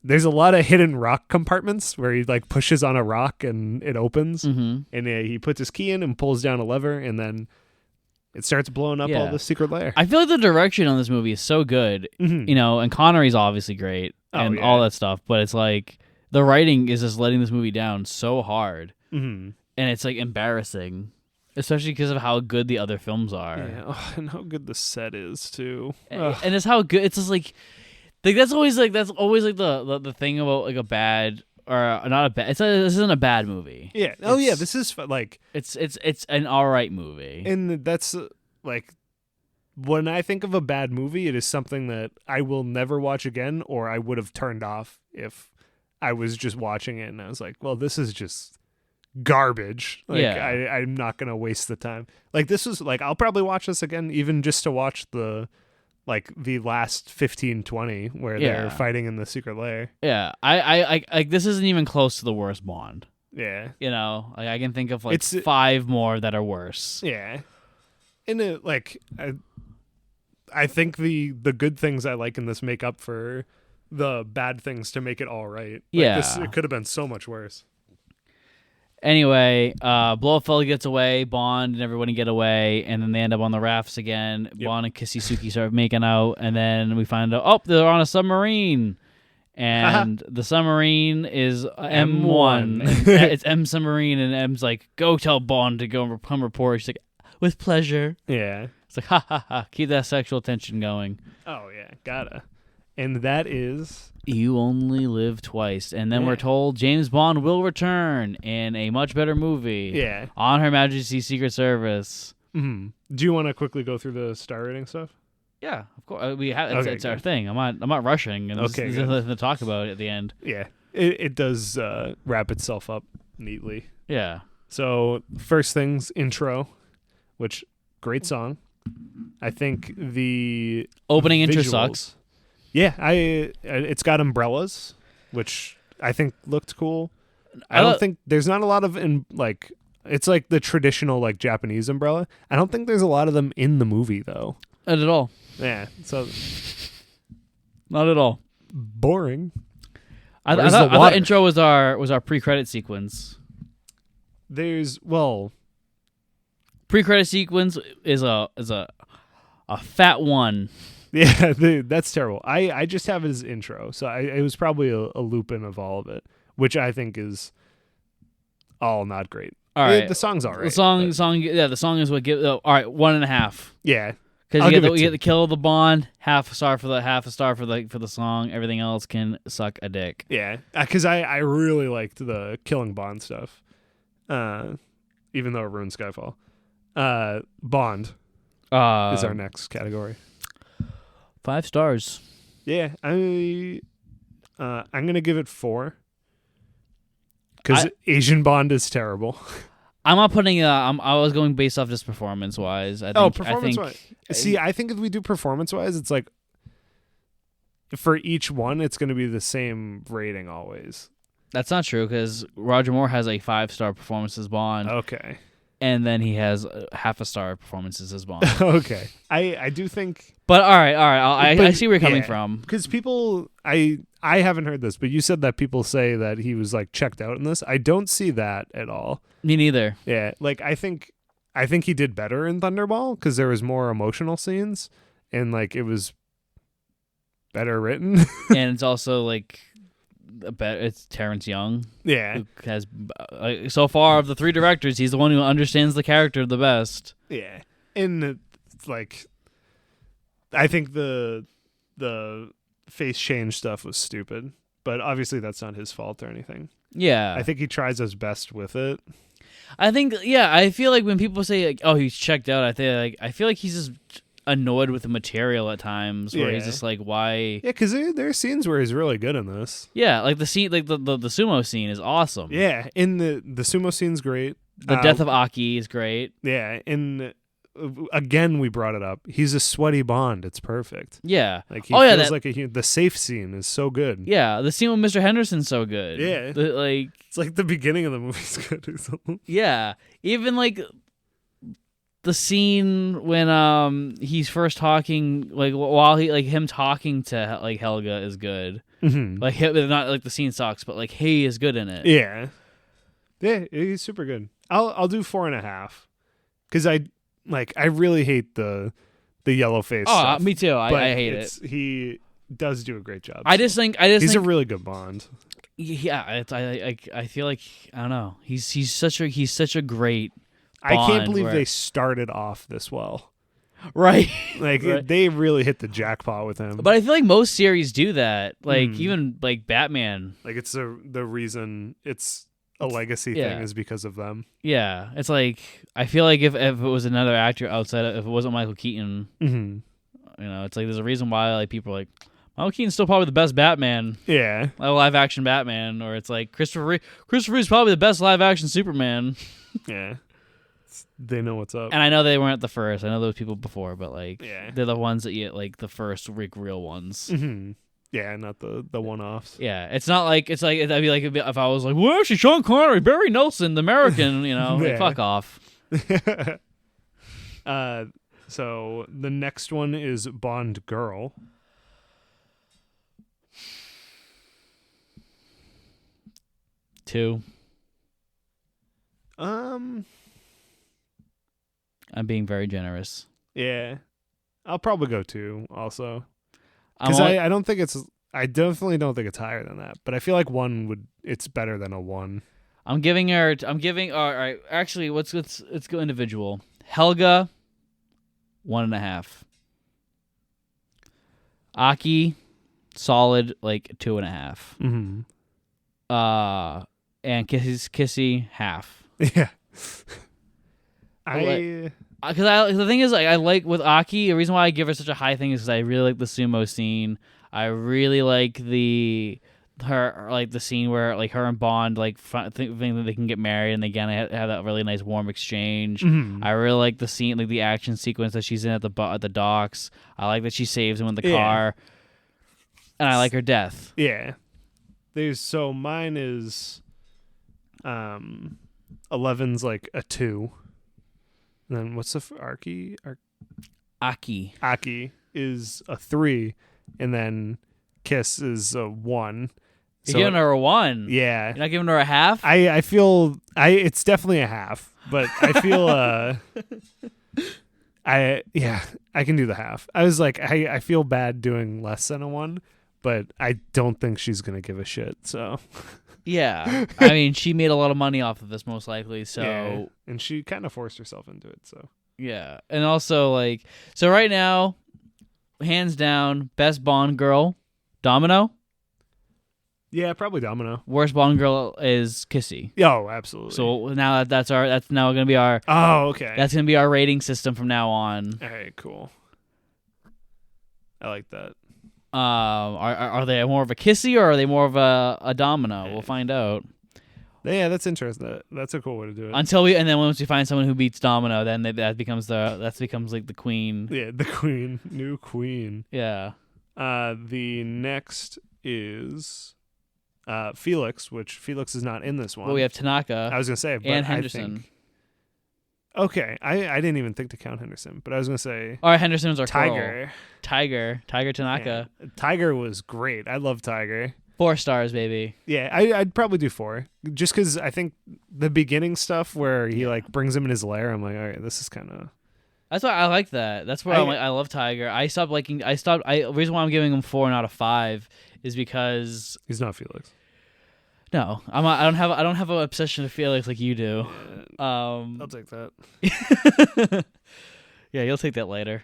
There's a lot of hidden rock compartments where he like pushes on a rock and it opens, and he puts his key in and pulls down a lever, and then it starts blowing up all the secret lair. I feel like the direction on this movie is so good, you know, and Connery's obviously great and all that stuff, but it's like the writing is just letting this movie down so hard, and it's like embarrassing, especially because of how good the other films are. Yeah, and how good the set is too. And it's how good it's just like that's always like the thing about like a bad or not a bad. This isn't a bad movie. Yeah. This is like it's an all right movie. And that's like when I think of a bad movie, it is something that I will never watch again, or I would have turned off if I was just watching it and I was like, well, this is just garbage. Like I'm not gonna waste the time. Like this is like I'll probably watch this again even just to watch the last 15-20 where they're fighting in the secret lair. Yeah. I this isn't even close to the worst Bond. Yeah. You know, like I can think of like 5 more that are worse. Yeah. And it like I think the good things I like in this make up for the bad things to make it all right. Like it could have been so much worse. Anyway, Blofeld gets away, Bond and everybody get away, and then they end up on the rafts again. Yep. Bond and Kissy-Suki start making out, and then we find out, they're on a submarine. And the submarine is M1. It's M submarine, and M's like, go tell Bond to go and come report. She's like, with pleasure. Yeah. It's like, ha ha ha, keep that sexual tension going. Oh, yeah, gotta. And that is... You only live twice. And then we're told James Bond will return in a much better movie. Yeah. On Her Majesty's Secret Service. Mm-hmm. Do you want to quickly go through the star rating stuff? Yeah, of course. We have. It's our thing. I'm not rushing. And there's nothing to talk about at the end. Yeah. It does wrap itself up neatly. Yeah. So, first things, intro, which, great song. I think the opening intro visuals, sucks. Yeah, it's got umbrellas, which I think looked cool. I don't think there's not a lot of it's like the traditional like Japanese umbrella. I don't think there's a lot of them in the movie though. Not at all. Yeah, so not at all. Boring. I thought intro was our pre-credit sequence. Pre-credit sequence is a fat one. Yeah, that's terrible. I just have it as intro, so it was probably a loop-in of all of it, which I think is all not great. All right, the song's all right. The song is what gives. All right, 1.5. Yeah, because you get the kill of the Bond, half a star for the song. Everything else can suck a dick. Yeah, because I really liked the killing Bond stuff, even though it ruined Skyfall. Bond is our next category. 5 stars. Yeah, I'm gonna give it 4 because Asian Bond is terrible. I'm not putting. I was going based off just performance wise. Performance-wise. See, I think if we do performance-wise, it's like for each one, it's going to be the same rating always. That's not true because Roger Moore has a 5-star performance as Bond. Okay. And then he has half a star performances as Bond. Okay. I do think... But all right. I see where you're coming from. Because people... I haven't heard this, but you said that people say that he was like checked out in this. I don't see that at all. Me neither. Yeah. Like, I think he did better in Thunderball because there was more emotional scenes and like it was better written. And it's also like... It's Terrence Young. Yeah. Who has so far of the 3 directors, he's the one who understands the character the best. Yeah. And like I think the face change stuff was stupid, but obviously that's not his fault or anything. Yeah. I think he tries his best with it. I think I feel like when people say like, oh, he's checked out, I feel like he's just annoyed with the material at times, where he's Yeah. just like, why? Yeah, because there are scenes where he's really good in this. Yeah, like the scene, like the sumo scene is awesome. Yeah, in the sumo scene's great. The death of Aki is great. Yeah, and again we brought it up. He's a sweaty Bond. It's perfect. Yeah. Like he Oh, yeah, feels that- like the safe scene is so good. Yeah, the scene with Mr. Henderson's so good. Yeah. Like, It's like the beginning of the movie's good or something. yeah. Even like the scene when he's first talking, like while him talking to like Helga is good. Mm-hmm. Like not like the scene sucks, but like he is good in it. Yeah. Yeah, he's super good. I'll do 4.5 because I really hate the yellow face. Oh, stuff, me too. but I hate it. He does do a great job. I just think he's a really good Bond. yeah. I feel like I don't know. He's such a great I can't Bond believe where- they started off this well. right. Like Right. they really hit the jackpot with him. But I feel like most series do that. Like Mm. even like Batman. Like it's the reason it's a legacy Yeah. thing is because of them. Yeah, it's like I feel like if it was another actor outside of, if it wasn't Michael Keaton, Mm-hmm. it's like there's a reason why like people are like Michael Keaton's still probably the best Batman, Yeah. like live action Batman, or it's like Christopher Reeve's probably the best live action Superman. Yeah. They know what's up. And I know they weren't the first. I know those people before, but like Yeah. they're the ones that you like the first real ones. Mm-hmm. Yeah, not the one-offs. Yeah, it's not like it's like I'd be like if I was like, well, actually, Sean Connery, Barry Nelson, the American, like, Yeah. fuck off. So the next one is Bond Girl. Two. Um, I'm being very generous. yeah, I'll probably go 2 also I'm because only- I don't think it's. I definitely don't think it's higher than that, but I feel like 1 would. It's better than a 1. I'm giving her. I'm giving. All right. Actually, let's go individual. Helga, 1.5. Aki, solid like 2.5. Mm-hmm. And Kissy, half. Yeah. Because the thing is, like, I like with Aki. The reason why I give her such a high thing is because I really like the sumo scene. I really like the scene where like her and Bond like think that they can get married, and again I have that really nice warm exchange. Mhm. I really like the scene, like the action sequence that she's in at the docks. I like that she saves him in the Yeah. car, and I like her death. Yeah. Mine is 11's like a 2. And then what's the Aki is a 3, and then Kiss is a 1. You're giving her a 1. Yeah. You're not giving her a half. I feel it's definitely a half, but I feel I can do the half. I was like I feel bad doing less than a 1, but I don't think she's gonna give a shit. So Yeah, I mean she made a lot of money off of this most likely. So yeah. And she kind of forced herself into it. So yeah, and also like so right now, hands down, best Bond girl, Domino. yeah, probably Domino. Worst Bond girl is Kissy. Oh, absolutely. So now that's now gonna be our oh, okay. that's gonna be our rating system from now on. All right, cool. I like that. Are they more of a Kissy or are they more of a Domino? We'll find out. Yeah, that's interesting. That's a cool way to do it. And then once we find someone who beats Domino, then that becomes like the queen. Yeah, the queen, new queen. Yeah. The next is Felix, which Felix is not in this one. Well, we have Tanaka I was gonna say, but and I Henderson. think- okay, I didn't even think to count Henderson, but I was gonna say Or Henderson's our Tiger. Tiger Tanaka. Yeah. Tiger was great. I love Tiger. 4 stars, baby. Yeah, I'd probably do 4, just because I think the beginning stuff where he like brings him in his lair, I'm like, all right, this is kind of. That's why I like that. That's where I love Tiger. The reason why I'm giving him 4 out of 5 is because He's not Felix. no, I don't have an obsession with Felix like you do. I'll take that. Yeah, you'll take that later.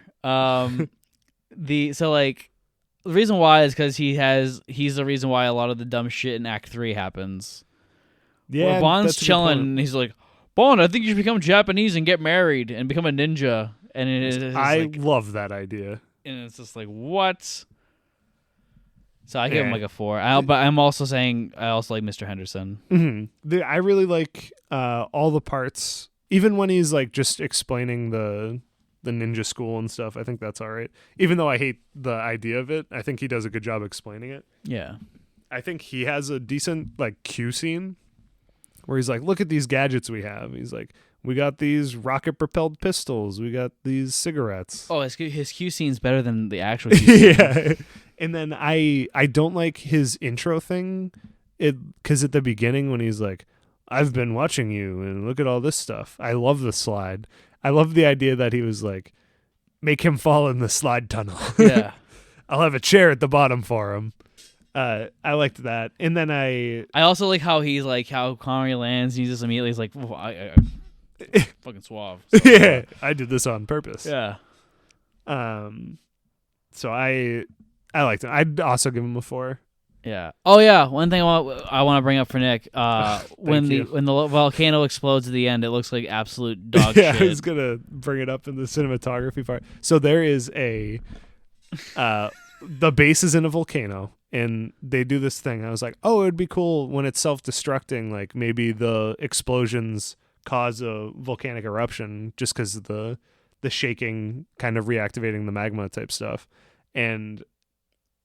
The reason why is because he's the reason why a lot of the dumb shit in Act 3 happens. Yeah, Where Bond's that's a good chilling point. and he's like, Bond, I think you should become Japanese and get married and become a ninja. and it is I like, love that idea. and it's just like what. So I give him Yeah. like a 4. But I'm also saying I also like Mr. Henderson. Mm-hmm. I really like all the parts, even when he's like just explaining the ninja school and stuff. I think that's all right. Even though I hate the idea of it, I think he does a good job explaining it. Yeah. I think he has a decent like Q scene where he's like, "Look at these gadgets we have." He's like, "We got these rocket propelled pistols. We got these cigarettes." Oh, his Q scene's better than the actual Q scene. Yeah. And then I don't like his intro thing, because at the beginning when he's like, "I've been watching you and look at all this stuff." I love the slide. I love the idea that he was like, "Make him fall in the slide tunnel." Yeah. I'll have a chair at the bottom for him. I liked that. And then I also like how he's like how Connery lands. And he's just immediately he's like, I fucking suave. So, yeah, I did this on purpose. Yeah. So I liked it. I'd also give him a 4. Yeah. Oh yeah. One thing I want to bring up for Nick. When you. the volcano explodes at the end, it looks like absolute dog Yeah, shit. I was gonna bring it up in the cinematography part. So there is the base is in a volcano, and they do this thing. I was like, oh, it'd be cool when it's self-destructing. Like maybe the explosions cause a volcanic eruption just because of the shaking, kind of reactivating the magma type stuff. And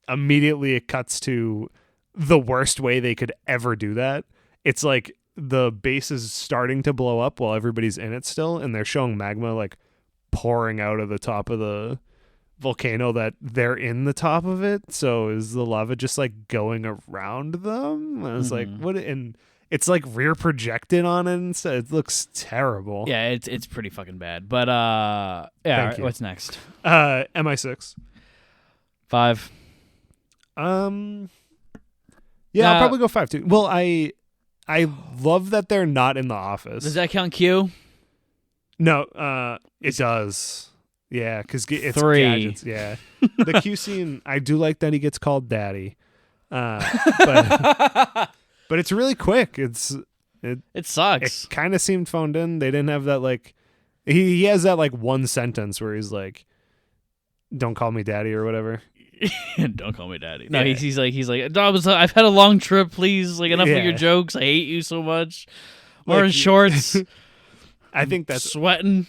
immediately it cuts to the worst way they could ever do that. It's like the base is starting to blow up while everybody's in it still, and they're showing magma like pouring out of the top of the volcano that they're in the top of it. So is the lava just like going around them? I was like, what? And it's like rear projected on it, and so it looks terrible. Yeah, it's pretty fucking bad. But yeah, Thank you. what's next? MI6. 5. Yeah, I'll probably go 5 too. Well, I love that they're not in the office. Does that count Q? No, it does. Yeah, because it's 3. Gadgets. Yeah, the Q scene. I do like that he gets called daddy, but it's really quick. It sucks. It kind of seemed phoned in. They didn't have that like. He has that like one sentence where he's like, "Don't call me daddy" or whatever. Don't call me daddy. No, he's like, I've had a long trip. Please, like enough of your jokes. I hate you so much. Wearing shorts. I think that's sweating.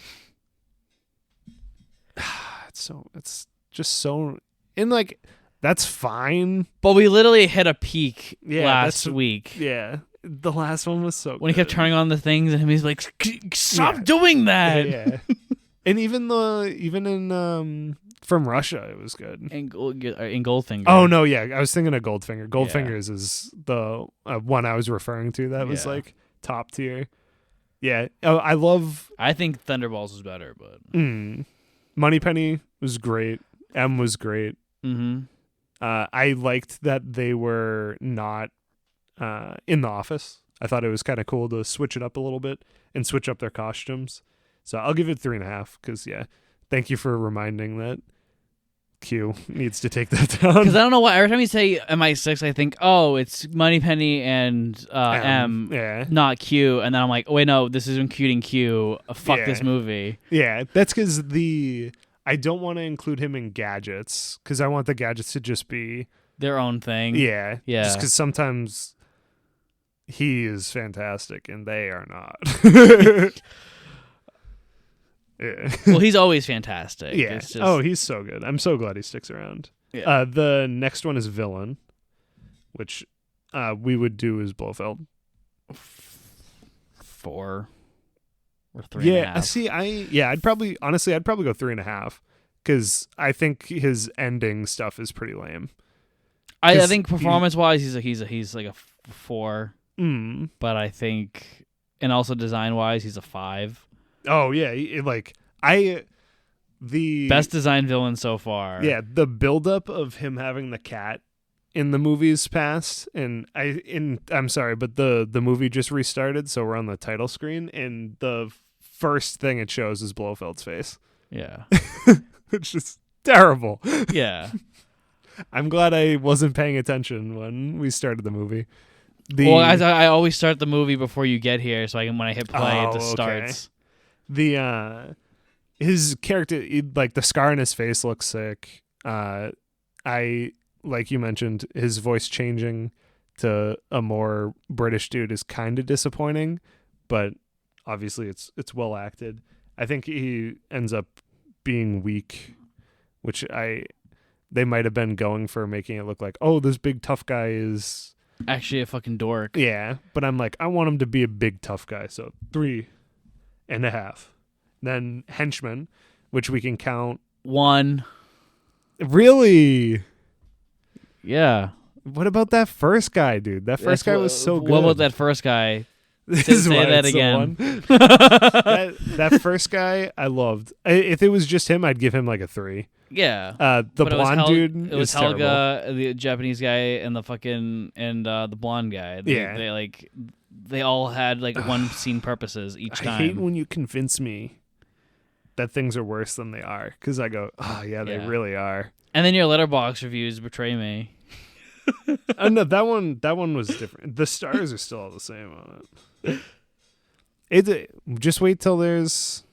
It's just so, and like that's fine. But we literally hit a peak Yeah, last week. Yeah, the last one was so when good. he kept turning on the things, and he's like, "Stop doing that." Yeah, and even in From Russia, it was good. In Goldfinger. Oh no, yeah, I was thinking of Goldfinger. Goldfingers is the one I was referring to. That was like top tier. Yeah, I think Thunderballs is better, but Moneypenny was great. M was great. Mm-hmm. I liked that they were not in the office. I thought it was kind of cool to switch it up a little bit and switch up their costumes. So I'll give it 3.5 because thank you for reminding that Q needs to take that down. Because I don't know why every time you say MI6, I think, oh, it's Moneypenny and M, not Q, and then I'm like, oh, wait, no, this is including Q. Fuck this movie. Yeah, that's because I don't want to include him in Gadgets because I want the Gadgets to just be their own thing. Yeah. Just because sometimes he is fantastic and they are not. Yeah. Well, he's always fantastic. Yeah. It's just... Oh, he's so good. I'm so glad he sticks around. Yeah. The next one is Villain, which we would do as Blowfield. 4 or 3.5. Yeah. See, I'd probably go 3.5 because I think his ending stuff is pretty lame. I think performance-wise, he's like a 4. But I think, and also design-wise, he's a 5. Oh yeah, the best designed villain so far. Yeah, the buildup of him having the cat in the movies past, and I'm sorry, but the movie just restarted, so we're on the title screen, and the first thing it shows is Blowfield's face. Yeah, it's just terrible. Yeah, I'm glad I wasn't paying attention when we started the movie. Well, I always start the movie before you get here, so when I hit play, it just starts. his character, like the scar on his face looks sick. I like you mentioned, his voice changing to a more British dude is kind of disappointing, but obviously it's well acted. I think he ends up being weak, which they might have been going for making it look like, oh, this big tough guy is Actually, a fucking dork. yeah, but I'm like, I want him to be a big tough guy, so 3.5. Then henchman, which we can count 1. really. Yeah. What about that first guy, dude? That first guy was so good. What about that first guy? This is say why that it's the again. one. that first guy, I loved. If it was just him, I'd give him like a 3. Yeah. The But it was blonde dude It was is Helga, terrible. the Japanese guy, and the fucking the blonde guy. Yeah. They all had like one scene purposes each time. I hate when you convince me that things are worse than they are, because I go, oh yeah, they really are. And then your letterbox reviews betray me. Oh no, that one was different. The stars are still all the same on it. Just wait till there's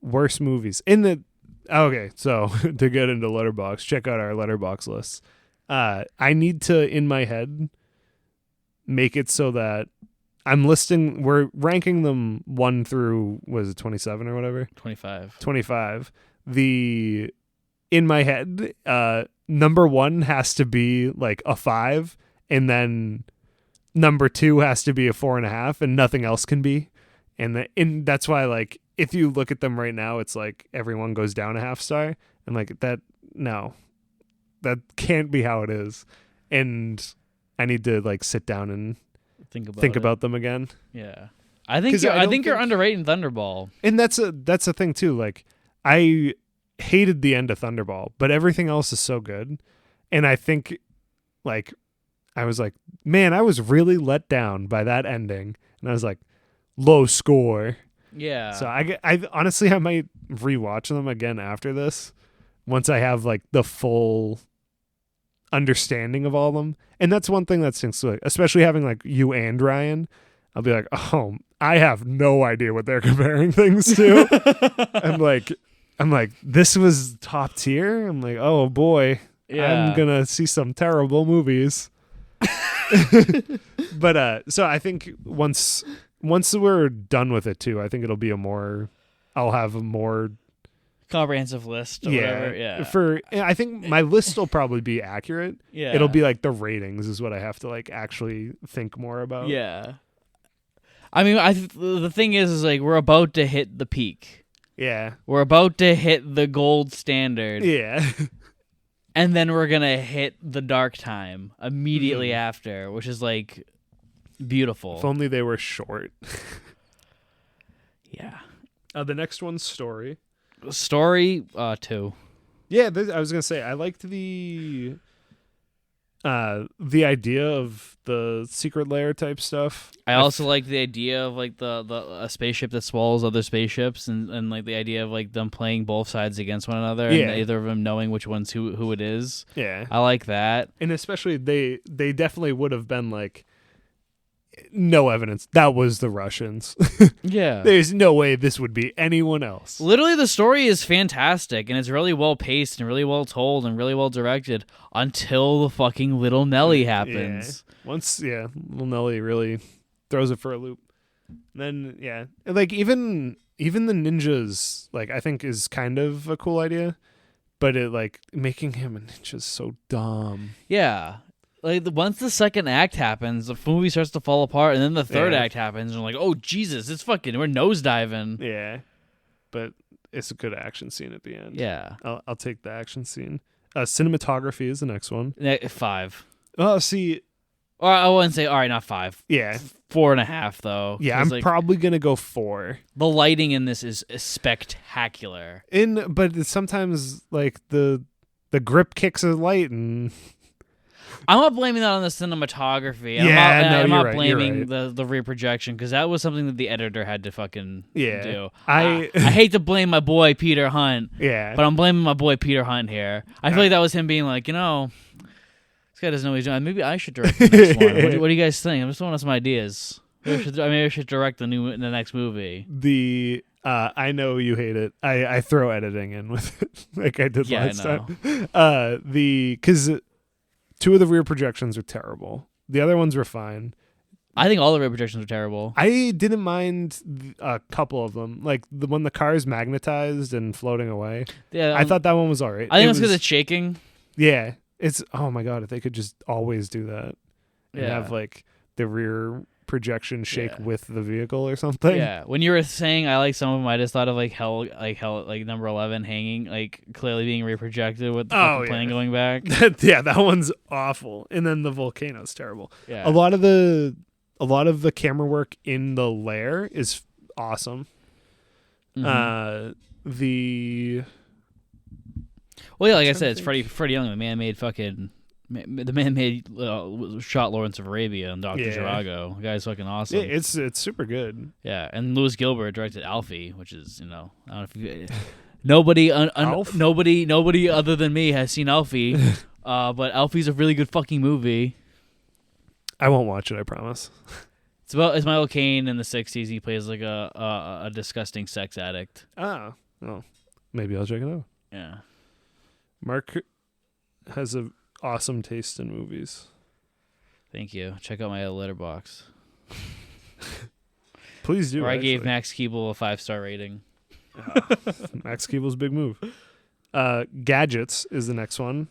worse movies in the. Okay, so to get into letterbox, check out our letterbox lists. I need to in my head make it so that we're ranking them 1 through, was it 27 or whatever? 25. 25. In my head, number 1 has to be like a 5, and then number 2 has to be a 4.5, and nothing else can be. And that's why, like, if you look at them right now, it's like everyone goes down a half star. And like that can't be how it is. And I need to like sit down and think about them again. Yeah. I think you're underrating Thunderball. And that's a thing too. Like, I hated the end of Thunderball, but everything else is so good. And I think, like, I was like, man, I was really let down by that ending. And I was like, low score. Yeah. So I honestly, I might rewatch them again after this, once I have like the full understanding of all of them. And that's one thing that stinks, like, especially having like you and Ryan. I'll be like, oh, I have no idea what they're comparing things to. I'm like, this was top tier. I'm like, oh boy, Yeah. I'm gonna see some terrible movies. But so I think once we're done with it too, I think I'll have a more comprehensive list or whatever. Yeah. I think my list will probably be accurate. Yeah. It'll be like the ratings is what I have to like actually think more about. Yeah. I mean, the thing is like we're about to hit the peak. Yeah. We're about to hit the gold standard. Yeah. And then we're going to hit the dark time immediately after, which is like beautiful. If only they were short. Yeah. The next one's Story. Story 2. Yeah, I was gonna say I liked the idea of the Secret Lair type stuff. I also like the idea of like a spaceship that swallows other spaceships, and like the idea of like them playing both sides against one another, Yeah. and either of them knowing which one's who it is. Yeah, I like that. and especially they definitely would have been like, no evidence that was the Russians. Yeah. There's no way this would be anyone else. Literally, the story is fantastic, and it's really well paced and really well told and really well directed until the fucking little Nelly happens. Yeah. Little Nelly really throws it for a loop. And then like even the ninjas, like, I think is kind of a cool idea, but it like making him a ninja is so dumb. Yeah. Like once the second act happens, the movie starts to fall apart, and then the third act happens, and we're like, "Oh Jesus, it's fucking we're nosediving." Yeah, but it's a good action scene at the end. Yeah, I'll take the action scene. Cinematography is the next one. 5. Oh, see, Or I wouldn't say. All right, not 5. yeah, 4.5 though. yeah. 'Cause, I'm like, probably gonna go 4. the lighting in this is spectacular. But it's sometimes like the grip kicks are light and. I'm not blaming that on the cinematography. Yeah, I'm you're not right, blaming the reprojection, because that was something that the editor had to fucking do. I hate to blame my boy Peter Hunt, yeah, but I'm blaming my boy Peter Hunt here. I feel like that was him being like, this guy doesn't know what he's doing. Maybe I should direct the next one. What do you guys think? I'm just throwing out some ideas. Maybe I should direct the next movie. I know you hate it. I throw editing in with it like I did Yeah, last I know. time. Because 2 of the rear projections are terrible. The other ones were fine. I think all the rear projections are terrible. I didn't mind a couple of them, like when the car is magnetized and floating away. Yeah, I thought that one was all right. I think it's because it's shaking. Yeah, it's oh my god, if they could just always do that and Yeah. have like the rear projection shake Yeah. with the vehicle or something. Yeah, when you were saying I like some of them, I just thought of like hell, like number 11 hanging, like clearly being reprojected with the fucking plane going back. Yeah, that one's awful. And then the volcano's terrible. Yeah, A lot of the camera work in the lair is awesome. Mhm. The Well, yeah, like I trying to said, it's think. Freddie Young, the man made shot Lawrence of Arabia and Dr. Yeah. Zhivago. The guy's fucking awesome. yeah, it's super good. Yeah, and Louis Gilbert directed Alfie, which is I don't know if you, nobody Alf? nobody other than me has seen Alfie, but Alfie's a really good fucking movie. I won't watch it, I promise. It's Michael Caine in the '60s. He plays like a disgusting sex addict. Oh, maybe I'll check it out. Yeah. Mark has a awesome taste in movies. Thank you. Check out my letterbox. Please do. Where I gave actually. Max Keeble a 5-star rating. Max Keeble's big move. Gadgets is the next one.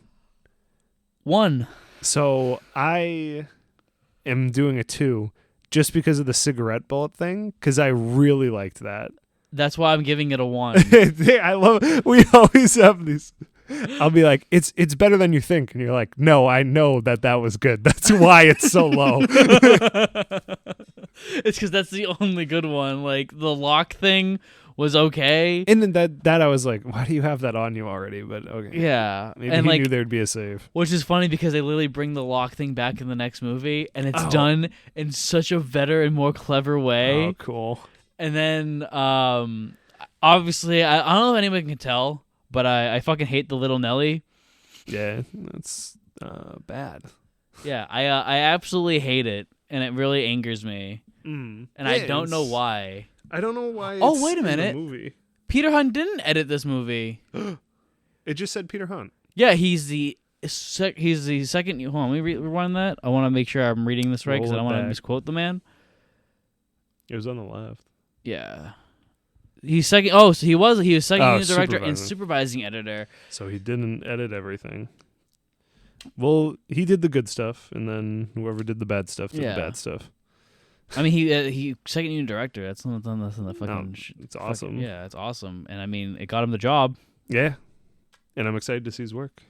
1. So I am doing a 2 just because of the cigarette bullet thing, because I really liked that. That's why I'm giving it a 1. I love. We always have these. I'll be like, it's better than you think, and you're like, no, I know that was good. That's why it's so low. It's because that's the only good one. Like the lock thing was okay. And then that I was like, why do you have that on you already? But okay, Yeah, maybe and he like, knew there'd be a save. which is funny because they literally bring the lock thing back in the next movie, and it's Oh. done in such a better and more clever way. Oh, cool. And then, obviously, I don't know if anyone can tell, but I fucking hate the little Nelly. Yeah, that's bad. Yeah, I absolutely hate it, and it really angers me, and I don't know why. I don't know why. Oh, it's wait a in the minute. movie. Peter Hunt didn't edit this movie. It just said Peter Hunt. Yeah, he's the second. Hold on, let me rewind that. I want to make sure I'm reading this right because I Roll don't it want to back. misquote the man. It was on the left. Yeah, he's second. Oh, so he was second unit director and supervising. supervising editor. So he didn't edit everything. Well, he did the good stuff, and then whoever did the bad stuff did Yeah. the bad stuff. I mean, he second unit director. That's not the fucking. No, it's awesome. Yeah, it's awesome, and I mean, it got him the job. Yeah, and I'm excited to see his work.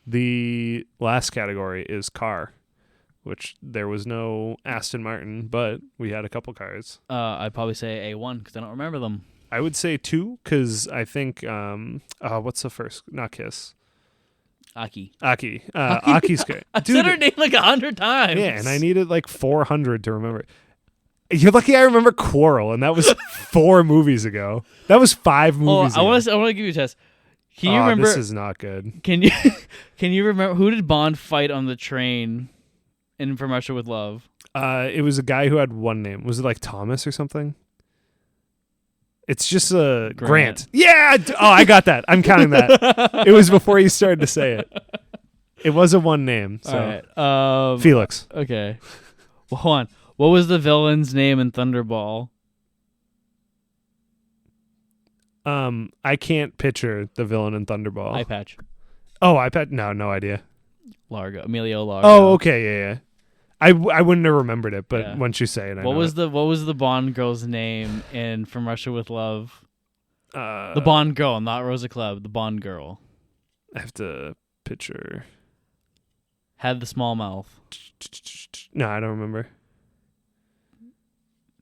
The last category is car, which there was no Aston Martin, but we had a couple cars. I'd probably say A1 because I don't remember them. I would say 2 because I think what's the first? Not Kiss. Aki. Aki. Aki's good. I said her name like 100 times. Yeah, and I needed like 400 to remember it. You're lucky I remember Quarrel, and that was 4 movies ago. That was 5 movies ago. I want to give you a test. Can you remember? This is not good. Can you remember who did Bond fight on the train in From Russia with Love? It was a guy who had one name. Was it like Thomas or something? It's just a Grant. Yeah. Oh, I got that. I'm counting that. It was before you started to say it. It was a one name. So All right. Felix. Okay. Well, hold on. What was the villain's name in Thunderball? I can't picture the villain in Thunderball. Eye patch. Oh, iPad? No idea. Largo. Emilio Largo. Oh, okay, yeah. I wouldn't have remembered it, but Yeah. once you say it, I What know was it. the Bond girl's name in From Russia with Love? The The Bond girl, not Rosa Club. The Bond girl I have to picture. had the small mouth. No, I don't remember.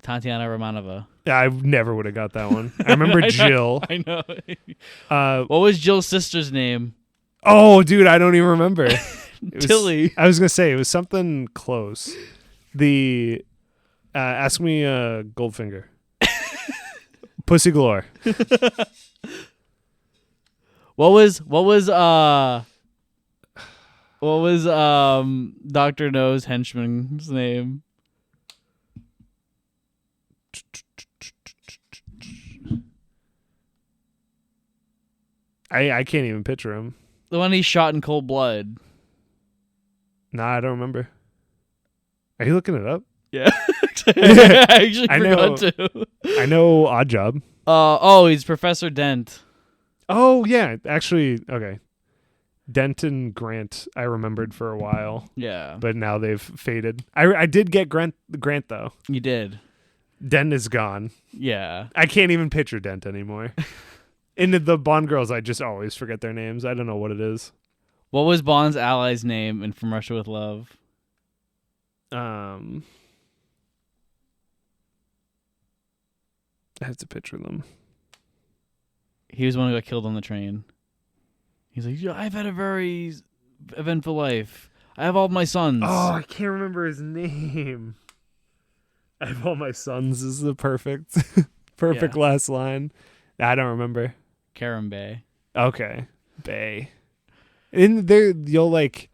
Tatiana Romanova. Yeah, I never would have got that one. I remember Jill. I know. What was Jill's sister's name? Oh, dude, I don't even remember. It was- Tilly. I was gonna say it was something close. The ask me Goldfinger. Pussy Galore. What was Dr. No's henchman's name? I can't even picture him. The one he shot in cold blood. Nah, I don't remember. Are you looking it up? Yeah. I actually I forgot to. I know Odd Job. He's Professor Dent. Oh, yeah. Actually, okay. Dent and Grant I remembered for a while, Yeah. but now they've faded. I did get Grant, though. You did. Dent is gone. Yeah. I can't even picture Dent anymore. And the Bond girls, I just always forget their names. I don't know what it is. What was Bond's ally's name in From Russia with Love? I have to picture them. He was the one who got killed on the train. He's like, I've had a very eventful life. I have all my sons. Oh, I can't remember his name. I have all my sons is the perfect last line. I don't remember. Karen Bay. Okay. Bay. And there you'll like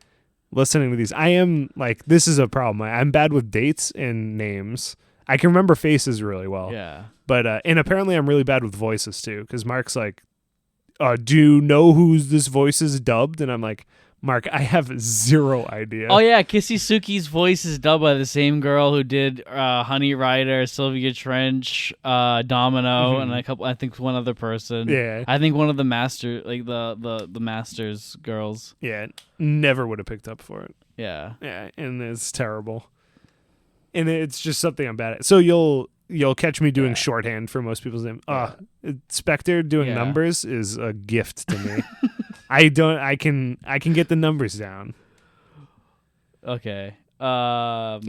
listening to these. I am like, this is a problem. I'm bad with dates and names. I can remember faces really well. Yeah. But and apparently I'm really bad with voices too, because Mark's like, do you know who's this voice is dubbed? And I'm like, Mark, I have zero idea. Oh yeah, Kisisuke's voice is dubbed by the same girl who did Honey Rider, Sylvia Trench, Domino, and a couple. I think one other person. Yeah. I think one of the master, like the Masters girls. Yeah, never would have picked up for it. Yeah. Yeah, and it's terrible. And it's just something I'm bad at. So you'll catch me doing shorthand for most people's name. Spectre doing numbers is a gift to me. I can get the numbers down. Okay. Russia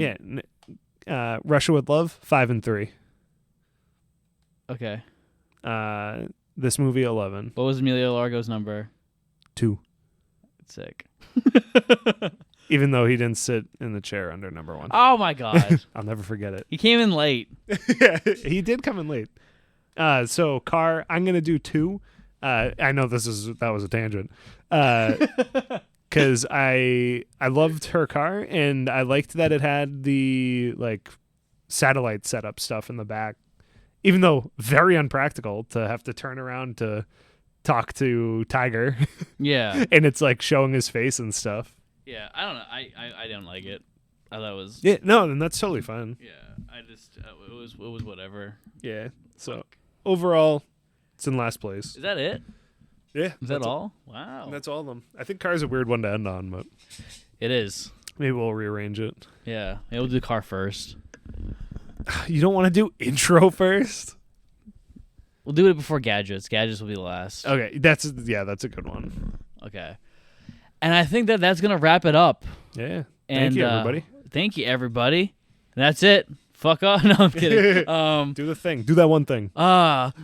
with Love 5 and 3. Okay. This movie 11. What was Emilio Largo's number? 2. Sick. Even though he didn't sit in the chair under number 1. Oh my god. I'll never forget it. He came in late. Yeah, he did come in late. So car, I'm gonna do 2. I know that was a tangent. Because I loved her car and I liked that it had the like satellite setup stuff in the back, even though very unpractical to have to turn around to talk to Tiger. Yeah. And it's like showing his face and stuff. Yeah. I don't know. I didn't like it. I thought it was. Yeah. No, then that's totally fine. Yeah. I just it was whatever. Yeah. So overall, it's in last place. Is that it? Yeah. Is that all? Wow. That's all of them. I think car's a weird one to end on, but It is. maybe we'll rearrange it. Yeah. Maybe we'll do car first. You don't want to do intro first? We'll do it before Gadgets. Gadgets will be last. Okay, that's a good one. Okay. And I think that's going to wrap it up. Yeah. And, Thank you, everybody. Thank you, everybody. And that's it. Fuck off. No, I'm kidding. Do the thing. Do that one thing.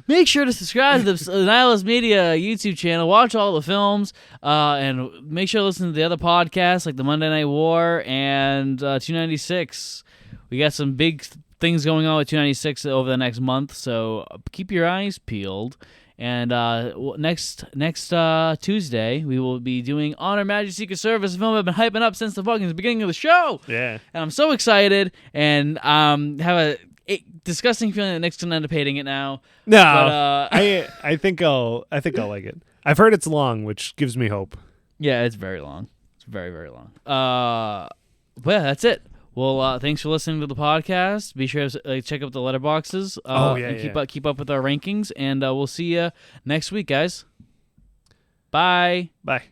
Make sure to subscribe to the Nihilist Media YouTube channel. Watch all the films. And make sure to listen to the other podcasts like the Monday Night War and 296. We got some big things going on with 296 over the next month, so keep your eyes peeled. And next Tuesday, we will be doing On Her Majesty's Secret Service, a film I've been hyping up since the fucking beginning of the show. Yeah. And I'm so excited, and have a disgusting feeling that Nick's gonna end up hating it now. No, but, I think I'll like it. I've heard it's long, which gives me hope. Yeah, it's very long. It's very, very long. But yeah, that's it. Well, thanks for listening to the podcast. Be sure to check out the letterboxes. And keep up with our rankings, and we'll see you next week, guys. Bye. Bye.